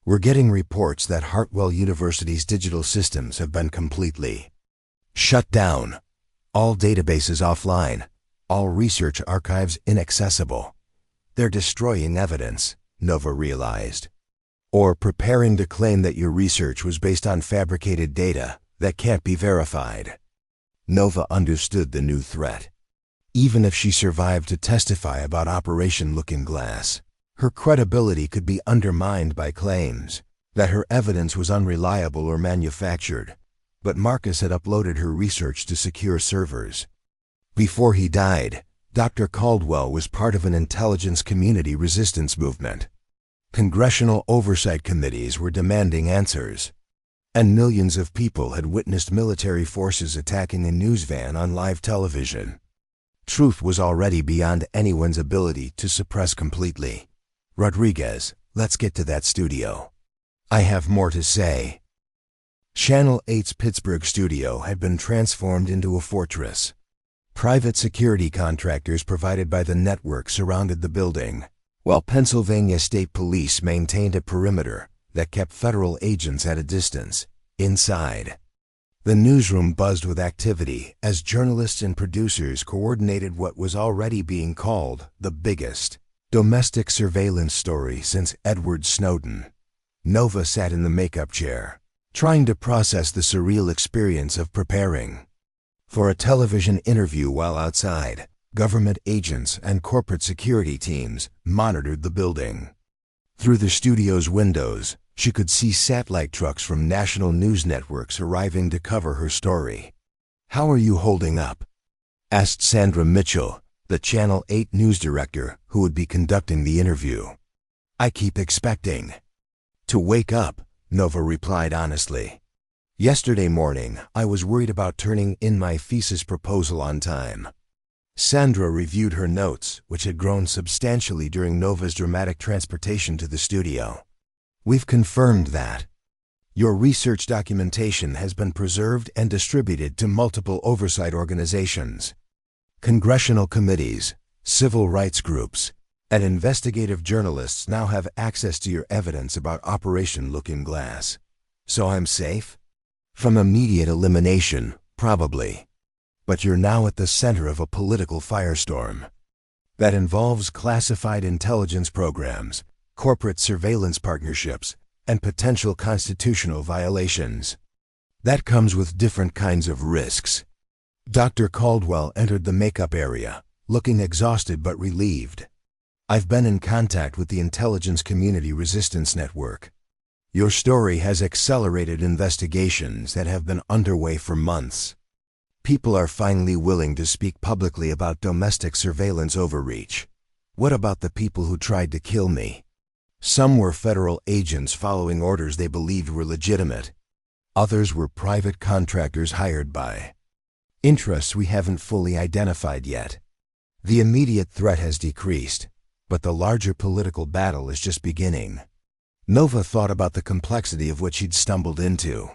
We're getting reports that Hartwell University's digital systems have been completely shut down. All databases offline. All research archives inaccessible. They're destroying evidence, Nova realized. Or preparing to claim that your research was based on fabricated data that can't be verified. Nova understood the new threat. Even if she survived to testify about Operation Looking Glass, her credibility could be undermined by claims that her evidence was unreliable or manufactured. But Marcus had uploaded her research to secure servers. Before he died, Dr. Caldwell was part of an intelligence community resistance movement. Congressional oversight committees were demanding answers, and millions of people had witnessed military forces attacking a news van on live television. Truth was already beyond anyone's ability to suppress completely. Rodriguez, let's get to that studio. I have more to say. Channel 8's Pittsburgh studio had been transformed into a fortress. Private security contractors provided by the network surrounded the building, while Pennsylvania State Police maintained a perimeter that kept federal agents at a distance. Inside, the newsroom buzzed with activity as journalists and producers coordinated what was already being called the biggest domestic surveillance story since Edward Snowden. Nova sat in the makeup chair, trying to process the surreal experience of preparing for a television interview while outside. Government agents and corporate security teams monitored the building. Through the studio's windows, she could see satellite trucks from national news networks arriving to cover her story. "How are you holding up?" asked Sandra Mitchell, the Channel 8 news director who would be conducting the interview. "I keep expecting to wake up," Nova replied honestly. "Yesterday morning, I was worried about turning in my thesis proposal on time." Sandra reviewed her notes, which had grown substantially during Nova's dramatic transportation to the studio. "We've confirmed that your research documentation has been preserved and distributed to multiple oversight organizations, congressional committees, civil rights groups, and investigative journalists now have access to your evidence about Operation Looking Glass. So I'm safe? From immediate elimination, probably. But you're now at the center of a political firestorm that involves classified intelligence programs, corporate surveillance partnerships, and potential constitutional violations. That comes with different kinds of risks." Dr. Caldwell entered the makeup area, looking exhausted but relieved. "I've been in contact with the Intelligence Community Resistance Network. Your story has accelerated investigations that have been underway for months. People are finally willing to speak publicly about domestic surveillance overreach. What about the people who tried to kill me? Some were federal agents following orders they believed were legitimate. Others were private contractors hired by interests we haven't fully identified yet. The immediate threat has decreased, but the larger political battle is just beginning. Nova thought about the complexity of what she'd stumbled into.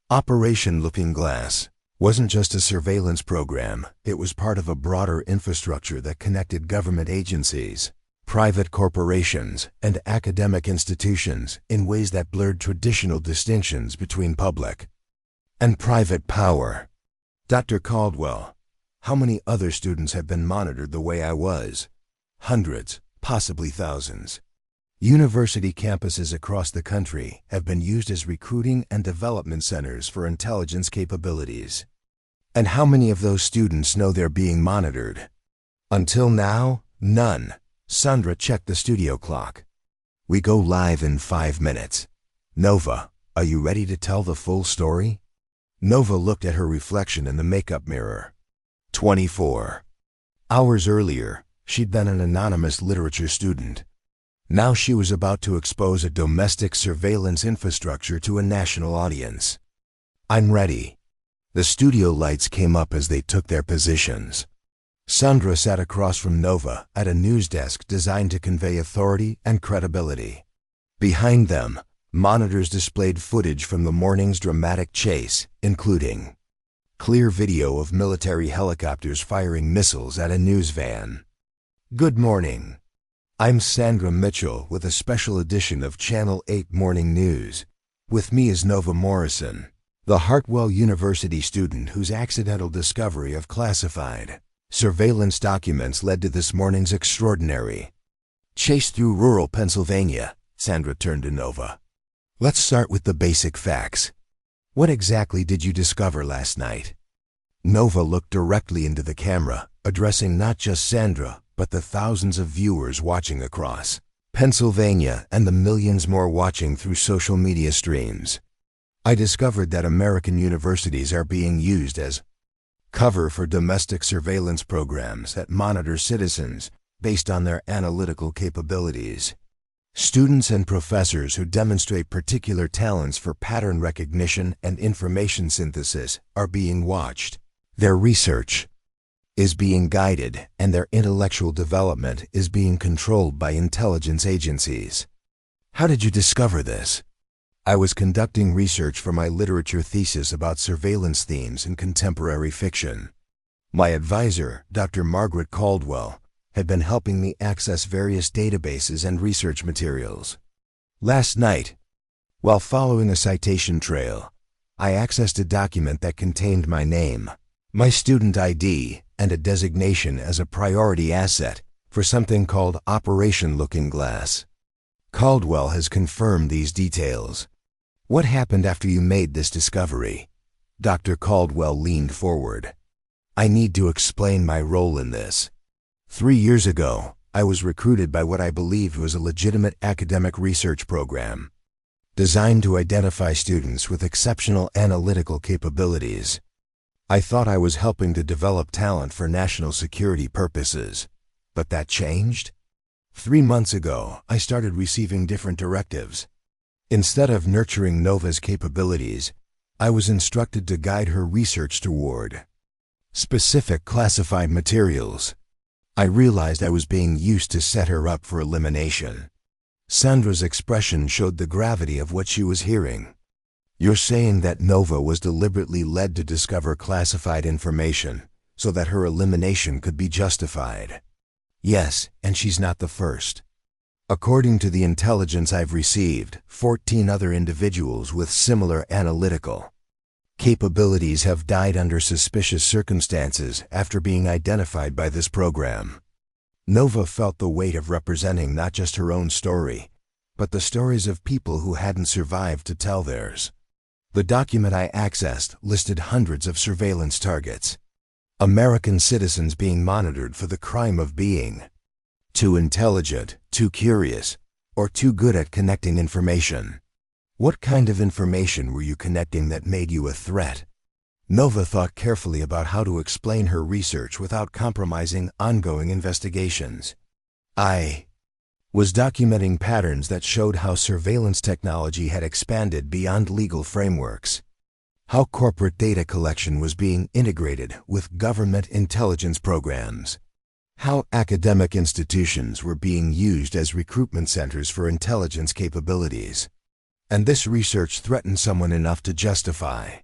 Operation Looking Glass wasn't just a surveillance program, it was part of a broader infrastructure that connected government agencies, private corporations, and academic institutions in ways that blurred traditional distinctions between public and private power. Dr. Caldwell, how many other students have been monitored the way I was? Hundreds, possibly thousands. University campuses across the country have been used as recruiting and development centers for intelligence capabilities. And how many of those students know they're being monitored? Until now, none. Sandra checked the studio clock. We go live in 5 minutes. Nova, are you ready to tell the full story? Nova looked at her reflection in the makeup mirror. 24. Hours earlier, she'd been an anonymous literature student. Now she was about to expose a domestic surveillance infrastructure to a national audience. I'm ready. The studio lights came up as they took their positions. Sandra sat across from Nova at a news desk designed to convey authority and credibility. Behind them, monitors displayed footage from the morning's dramatic chase, including clear video of military helicopters firing missiles at a news van. Good morning. I'm Sandra Mitchell with a special edition of Channel 8 Morning News. With me is Nova Morrison, the Hartwell University student whose accidental discovery of classified surveillance documents led to this morning's extraordinary chase through rural Pennsylvania. Sandra turned to Nova. Let's start with the basic facts. What exactly did you discover last night? Nova looked directly into the camera, addressing not just Sandra, but the thousands of viewers watching across Pennsylvania and the millions more watching through social media streams. I discovered that American universities are being used as cover for domestic surveillance programs that monitor citizens based on their analytical capabilities. Students and professors who demonstrate particular talents for pattern recognition and information synthesis are being watched. Their research is being guided, and their intellectual development is being controlled by intelligence agencies. How did you discover this? I was conducting research for my literature thesis about surveillance themes in contemporary fiction. My advisor, Dr. Margaret Caldwell, had been helping me access various databases and research materials. Last night, while following a citation trail, I accessed a document that contained my name, my student ID, and a designation as a priority asset for something called Operation Looking Glass. Caldwell has confirmed these details. What happened after you made this discovery? Dr. Caldwell leaned forward. I need to explain my role in this. 3 years ago, I was recruited by what I believed was a legitimate academic research program, designed to identify students with exceptional analytical capabilities. I thought I was helping to develop talent for national security purposes. But that changed? 3 months ago, I started receiving different directives. Instead of nurturing Nova's capabilities, I was instructed to guide her research toward specific classified materials. I realized I was being used to set her up for elimination. Sandra's expression showed the gravity of what she was hearing. You're saying that Nova was deliberately led to discover classified information so that her elimination could be justified? Yes, and she's not the first. According to the intelligence I've received, 14 other individuals with similar analytical capabilities have died under suspicious circumstances after being identified by this program. Nova felt the weight of representing not just her own story, but the stories of people who hadn't survived to tell theirs. The document I accessed listed hundreds of surveillance targets. American citizens being monitored for the crime of being too intelligent, too curious, or too good at connecting information. What kind of information were you connecting that made you a threat? Nova thought carefully about how to explain her research without compromising ongoing investigations. I was documenting patterns that showed how surveillance technology had expanded beyond legal frameworks, how corporate data collection was being integrated with government intelligence programs, how academic institutions were being used as recruitment centers for intelligence capabilities. And this research threatened someone enough to justify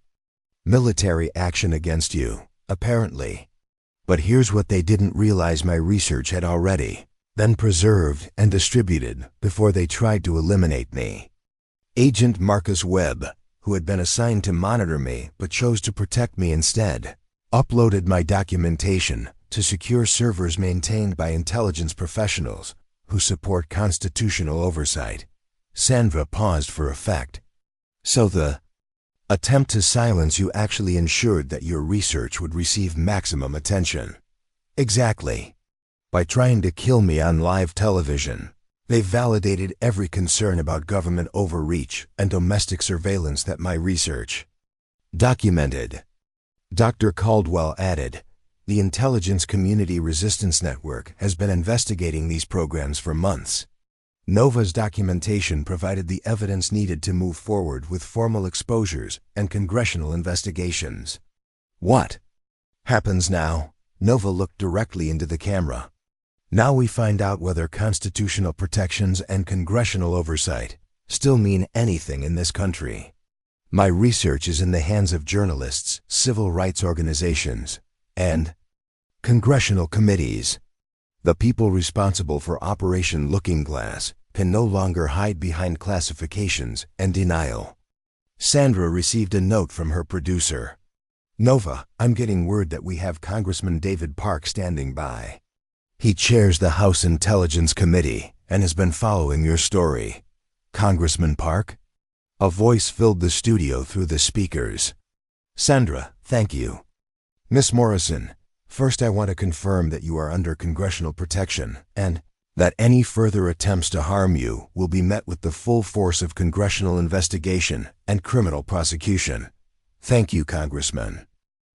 military action against you, apparently. But here's what they didn't realize: my research had already been preserved and distributed before they tried to eliminate me. Agent Marcus Webb, who had been assigned to monitor me but chose to protect me instead, uploaded my documentation to secure servers maintained by intelligence professionals who support constitutional oversight. Sandra paused for effect. So the attempt to silence you actually ensured that your research would receive maximum attention. Exactly. By trying to kill me on live television, they validated every concern about government overreach and domestic surveillance that my research documented. Dr. Caldwell added, "The Intelligence Community Resistance Network has been investigating these programs for months. NOVA's documentation provided the evidence needed to move forward with formal exposures and congressional investigations." What happens now? NOVA looked directly into the camera. Now we find out whether constitutional protections and congressional oversight still mean anything in this country. My research is in the hands of journalists, civil rights organizations, and congressional committees. The people responsible for Operation Looking Glass can no longer hide behind classifications and denial. Sandra received a note from her producer. "Nova, I'm getting word that we have Congressman David Park standing by. He chairs the House Intelligence Committee and has been following your story." "Congressman Park?" A voice filled the studio through the speakers. "Sandra, thank you." "Miss Morrison, first I want to confirm that you are under congressional protection and that any further attempts to harm you will be met with the full force of congressional investigation and criminal prosecution." "Thank you, Congressman."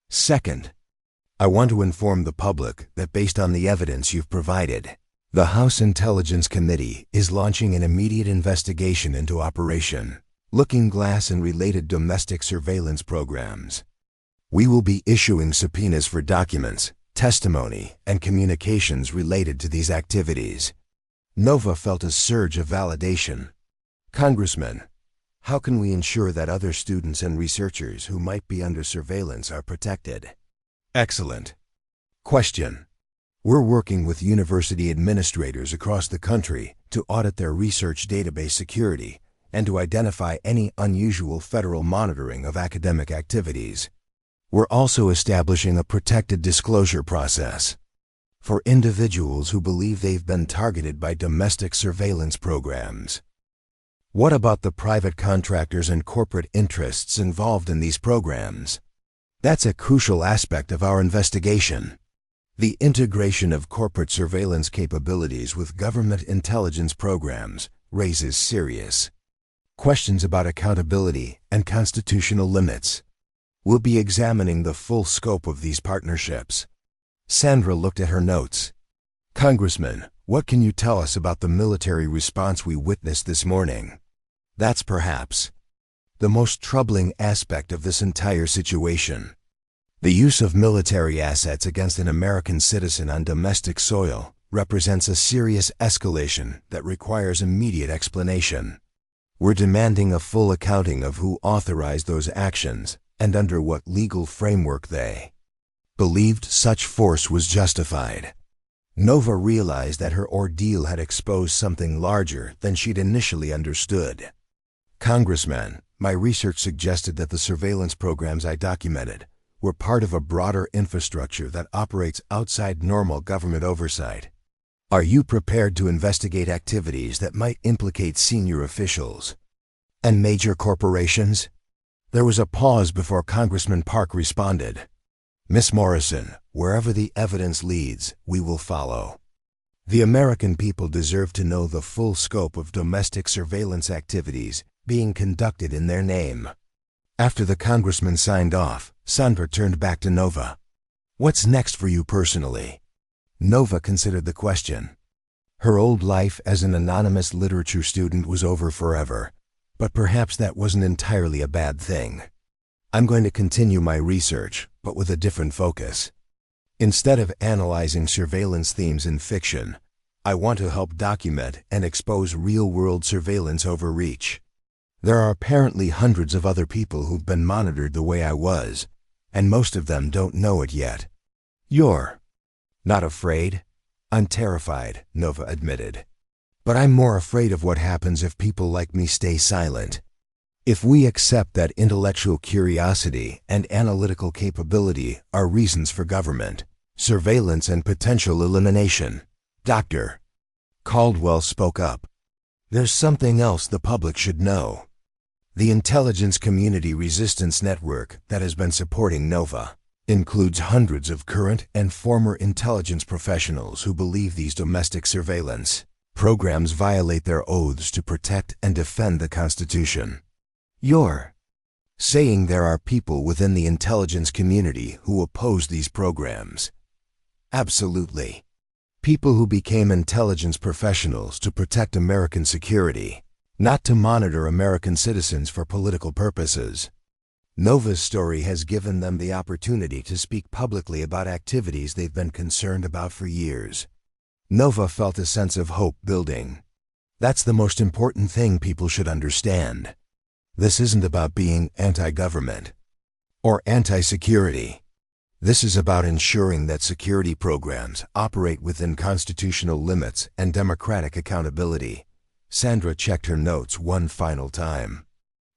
"Second, I want to inform the public that based on the evidence you've provided, the House Intelligence Committee is launching an immediate investigation into Operation Looking Glass and related domestic surveillance programs. We will be issuing subpoenas for documents, testimony, and communications related to these activities." Nova felt a surge of validation. "Congressman, how can we ensure that other students and researchers who might be under surveillance are protected?" "Excellent question. We're working with university administrators across the country to audit their research database security and to identify any unusual federal monitoring of academic activities. We're also establishing a protected disclosure process for individuals who believe they've been targeted by domestic surveillance programs." "What about the private contractors and corporate interests involved in these programs?" "That's a crucial aspect of our investigation. The integration of corporate surveillance capabilities with government intelligence programs raises serious questions about accountability and constitutional limits. We'll be examining the full scope of these partnerships." Sandra looked at her notes. "Congressman, what can you tell us about the military response we witnessed this morning?" "That's perhaps the most troubling aspect of this entire situation. The use of military assets against an American citizen on domestic soil represents a serious escalation that requires immediate explanation. We're demanding a full accounting of who authorized those actions and under what legal framework they believed such force was justified." Nova realized that her ordeal had exposed something larger than she'd initially understood. "Congressman, my research suggested that the surveillance programs I documented were part of a broader infrastructure that operates outside normal government oversight. Are you prepared to investigate activities that might implicate senior officials and major corporations?" There was a pause before Congressman Park responded. "Miss Morrison, wherever the evidence leads, we will follow. The American people deserve to know the full scope of domestic surveillance activities being conducted in their name." After the congressman signed off, Sandra turned back to Nova. "What's next for you personally?" Nova considered the question. Her old life as an anonymous literature student was over forever, but perhaps that wasn't entirely a bad thing. "I'm going to continue my research, but with a different focus. Instead of analyzing surveillance themes in fiction, I want to help document and expose real-world surveillance overreach. There are apparently hundreds of other people who've been monitored the way I was, and most of them don't know it yet. You're not afraid? I'm terrified, Nova admitted. But I'm more afraid of what happens if people like me stay silent. If we accept that intellectual curiosity and analytical capability are reasons for government, surveillance, and potential elimination. Dr. Caldwell spoke up. There's something else the public should know. The intelligence community resistance network that has been supporting Nova includes hundreds of current and former intelligence professionals who believe these domestic surveillance programs violate their oaths to protect and defend the Constitution. You're saying there are people within the intelligence community who oppose these programs? Absolutely. People who became intelligence professionals to protect American security, not to monitor American citizens for political purposes. Nova's story has given them the opportunity to speak publicly about activities they've been concerned about for years. Nova felt a sense of hope building. That's the most important thing people should understand. This isn't about being anti-government or anti-security. This is about ensuring that security programs operate within constitutional limits and democratic accountability. Sandra checked her notes one final time.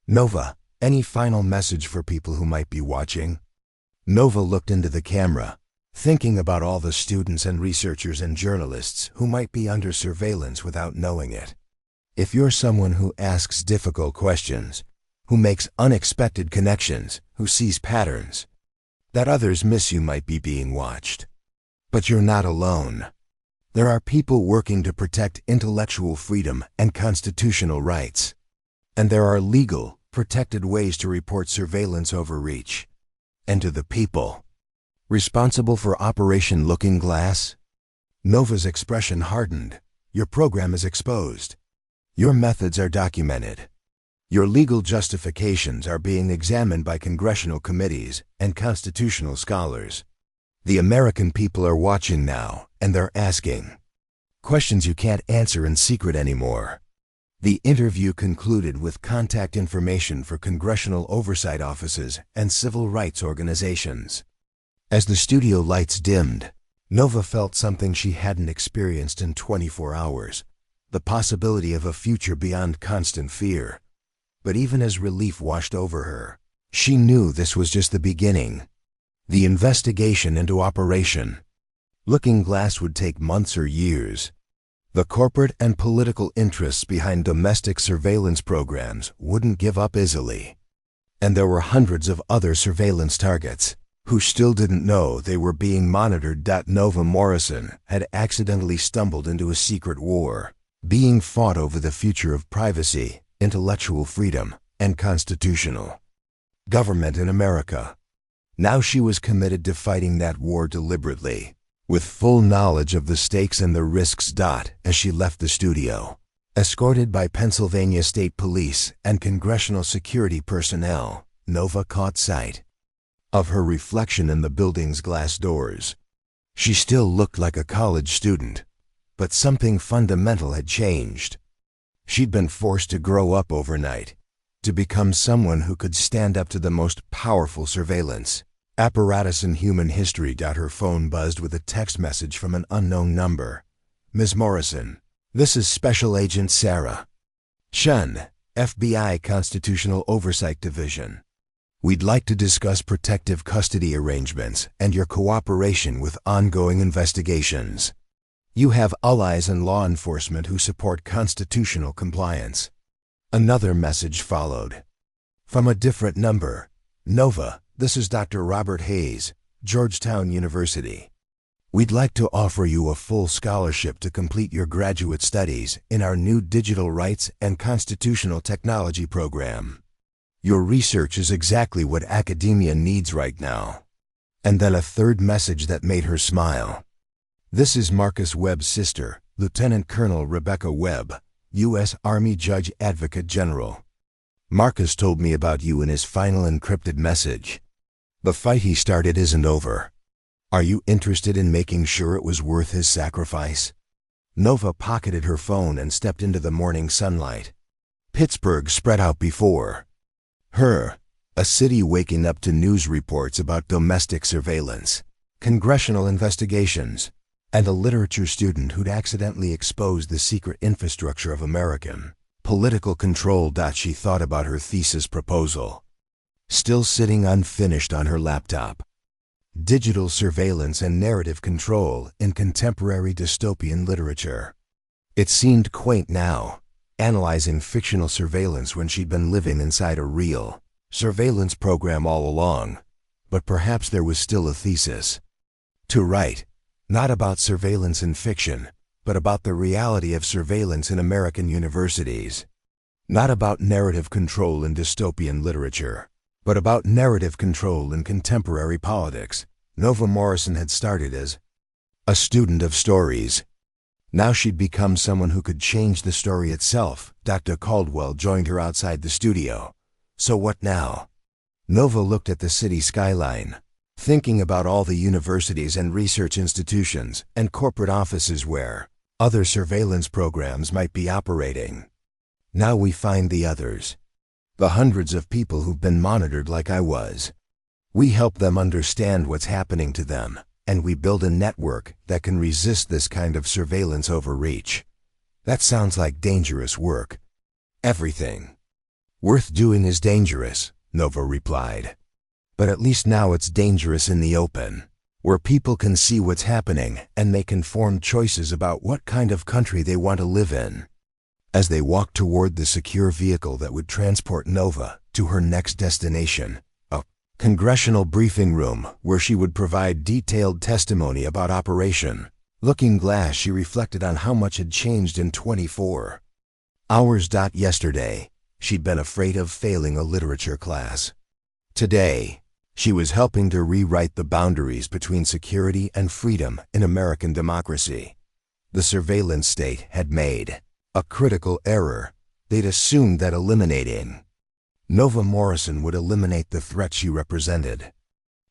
Nova, any final message for people who might be watching? Nova looked into the camera, thinking about all the students and researchers and journalists who might be under surveillance without knowing it. If you're someone who asks difficult questions, who makes unexpected connections, who sees patterns that others miss, you might be being watched. But you're not alone. There are people working to protect intellectual freedom and constitutional rights. And there are legal, protected ways to report surveillance overreach. And to the people responsible for Operation Looking Glass? Nova's expression hardened. Your program is exposed. Your methods are documented. Your legal justifications are being examined by congressional committees and constitutional scholars. The American people are watching now, and they're asking questions you can't answer in secret anymore. The interview concluded with contact information for congressional oversight offices and civil rights organizations. As the studio lights dimmed, Nova felt something she hadn't experienced in 24 hours, the possibility of a future beyond constant fear. But even as relief washed over her, she knew this was just the beginning. The investigation into Operation Looking Glass would take months or years. The corporate and political interests behind domestic surveillance programs wouldn't give up easily. And there were hundreds of other surveillance targets who still didn't know they were being monitored. Nova Morrison had accidentally stumbled into a secret war, being fought over the future of privacy, intellectual freedom, and constitutional government in America. Now she was committed to fighting that war deliberately, with full knowledge of the stakes and the risks. As she left the studio, escorted by Pennsylvania State Police and congressional security personnel, Nova caught sight of her reflection in the building's glass doors. She still looked like a college student, but something fundamental had changed. She'd been forced to grow up overnight, to become someone who could stand up to the most powerful surveillance apparatus in human history. Her phone buzzed with a text message from an unknown number. Ms. Morrison, this is Special Agent Sarah Shun, FBI Constitutional Oversight Division. We'd like to discuss protective custody arrangements and your cooperation with ongoing investigations. You have allies in law enforcement who support constitutional compliance. Another message followed. From a different number. Nova, this is Dr. Robert Hayes, Georgetown University. We'd like to offer you a full scholarship to complete your graduate studies in our new Digital Rights and Constitutional Technology program. Your research is exactly what academia needs right now. And then a third message that made her smile. This is Marcus Webb's sister, Lieutenant Colonel Rebecca Webb, U.S. Army Judge Advocate General. Marcus told me about you in his final encrypted message. The fight he started isn't over. Are you interested in making sure it was worth his sacrifice? Nova pocketed her phone and stepped into the morning sunlight. Pittsburgh spread out before her, a city waking up to news reports about domestic surveillance, congressional investigations, and a literature student who'd accidentally exposed the secret infrastructure of American political control. She thought about her thesis proposal, still sitting unfinished on her laptop. Digital surveillance and narrative control in contemporary dystopian literature. It seemed quaint now, analyzing fictional surveillance when she'd been living inside a real surveillance program all along. But perhaps there was still a thesis to write, not about surveillance in fiction, but about the reality of surveillance in American universities. Not about narrative control in dystopian literature, but about narrative control in contemporary politics. Nova Morrison had started as a student of stories. Now she'd become someone who could change the story itself. Dr. Caldwell joined her outside the studio. So what now? Nova looked at the city skyline, thinking about all the universities and research institutions and corporate offices where other surveillance programs might be operating. Now we find the others. The hundreds of people who've been monitored like I was. We help them understand what's happening to them, and we build a network that can resist this kind of surveillance overreach. That sounds like dangerous work. Everything worth doing is dangerous, Nova replied. But at least now it's dangerous in the open, where people can see what's happening and make informed choices about what kind of country they want to live in. As they walked toward the secure vehicle that would transport Nova to her next destination, a congressional briefing room where she would provide detailed testimony about Operation Looking Glass, she reflected on how much had changed in 24 hours. Yesterday, she'd been afraid of failing a literature class. Today, she was helping to rewrite the boundaries between security and freedom in American democracy. The surveillance state had made a critical error. They'd assumed that eliminating Nova Morrison would eliminate the threat she represented.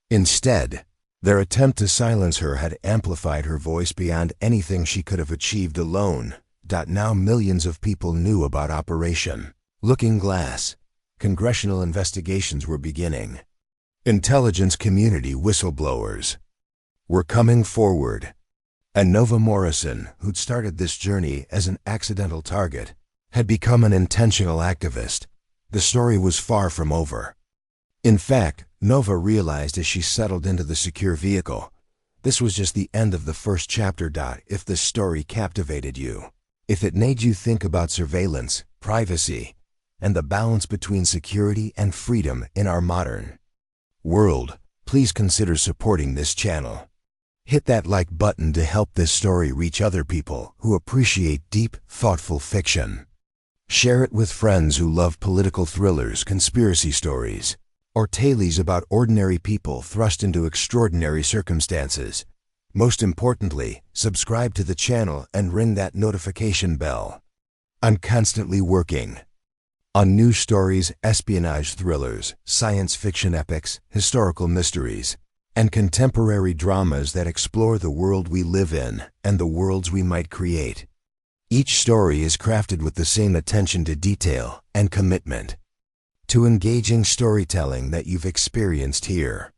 Instead, their attempt to silence her had amplified her voice beyond anything she could have achieved alone. Now millions of people knew about Operation Looking Glass. Congressional investigations were beginning. Intelligence community whistleblowers were coming forward. And Nova Morrison, who'd started this journey as an accidental target, had become an intentional activist. The story was far from over. In fact, Nova realized as she settled into the secure vehicle, this was just the end of the first chapter. If the story captivated you, if it made you think about surveillance, privacy, and the balance between security and freedom in our modern world, please consider supporting this channel. Hit that like button to help this story reach other people who appreciate deep, thoughtful fiction. Share it with friends who love political thrillers, conspiracy stories, or tales about ordinary people thrust into extraordinary circumstances. Most importantly, subscribe to the channel and ring that notification bell. I'm constantly working on news stories, espionage thrillers, science fiction epics, historical mysteries, and contemporary dramas that explore the world we live in and the worlds we might create. Each story is crafted with the same attention to detail and commitment to engaging storytelling that you've experienced here.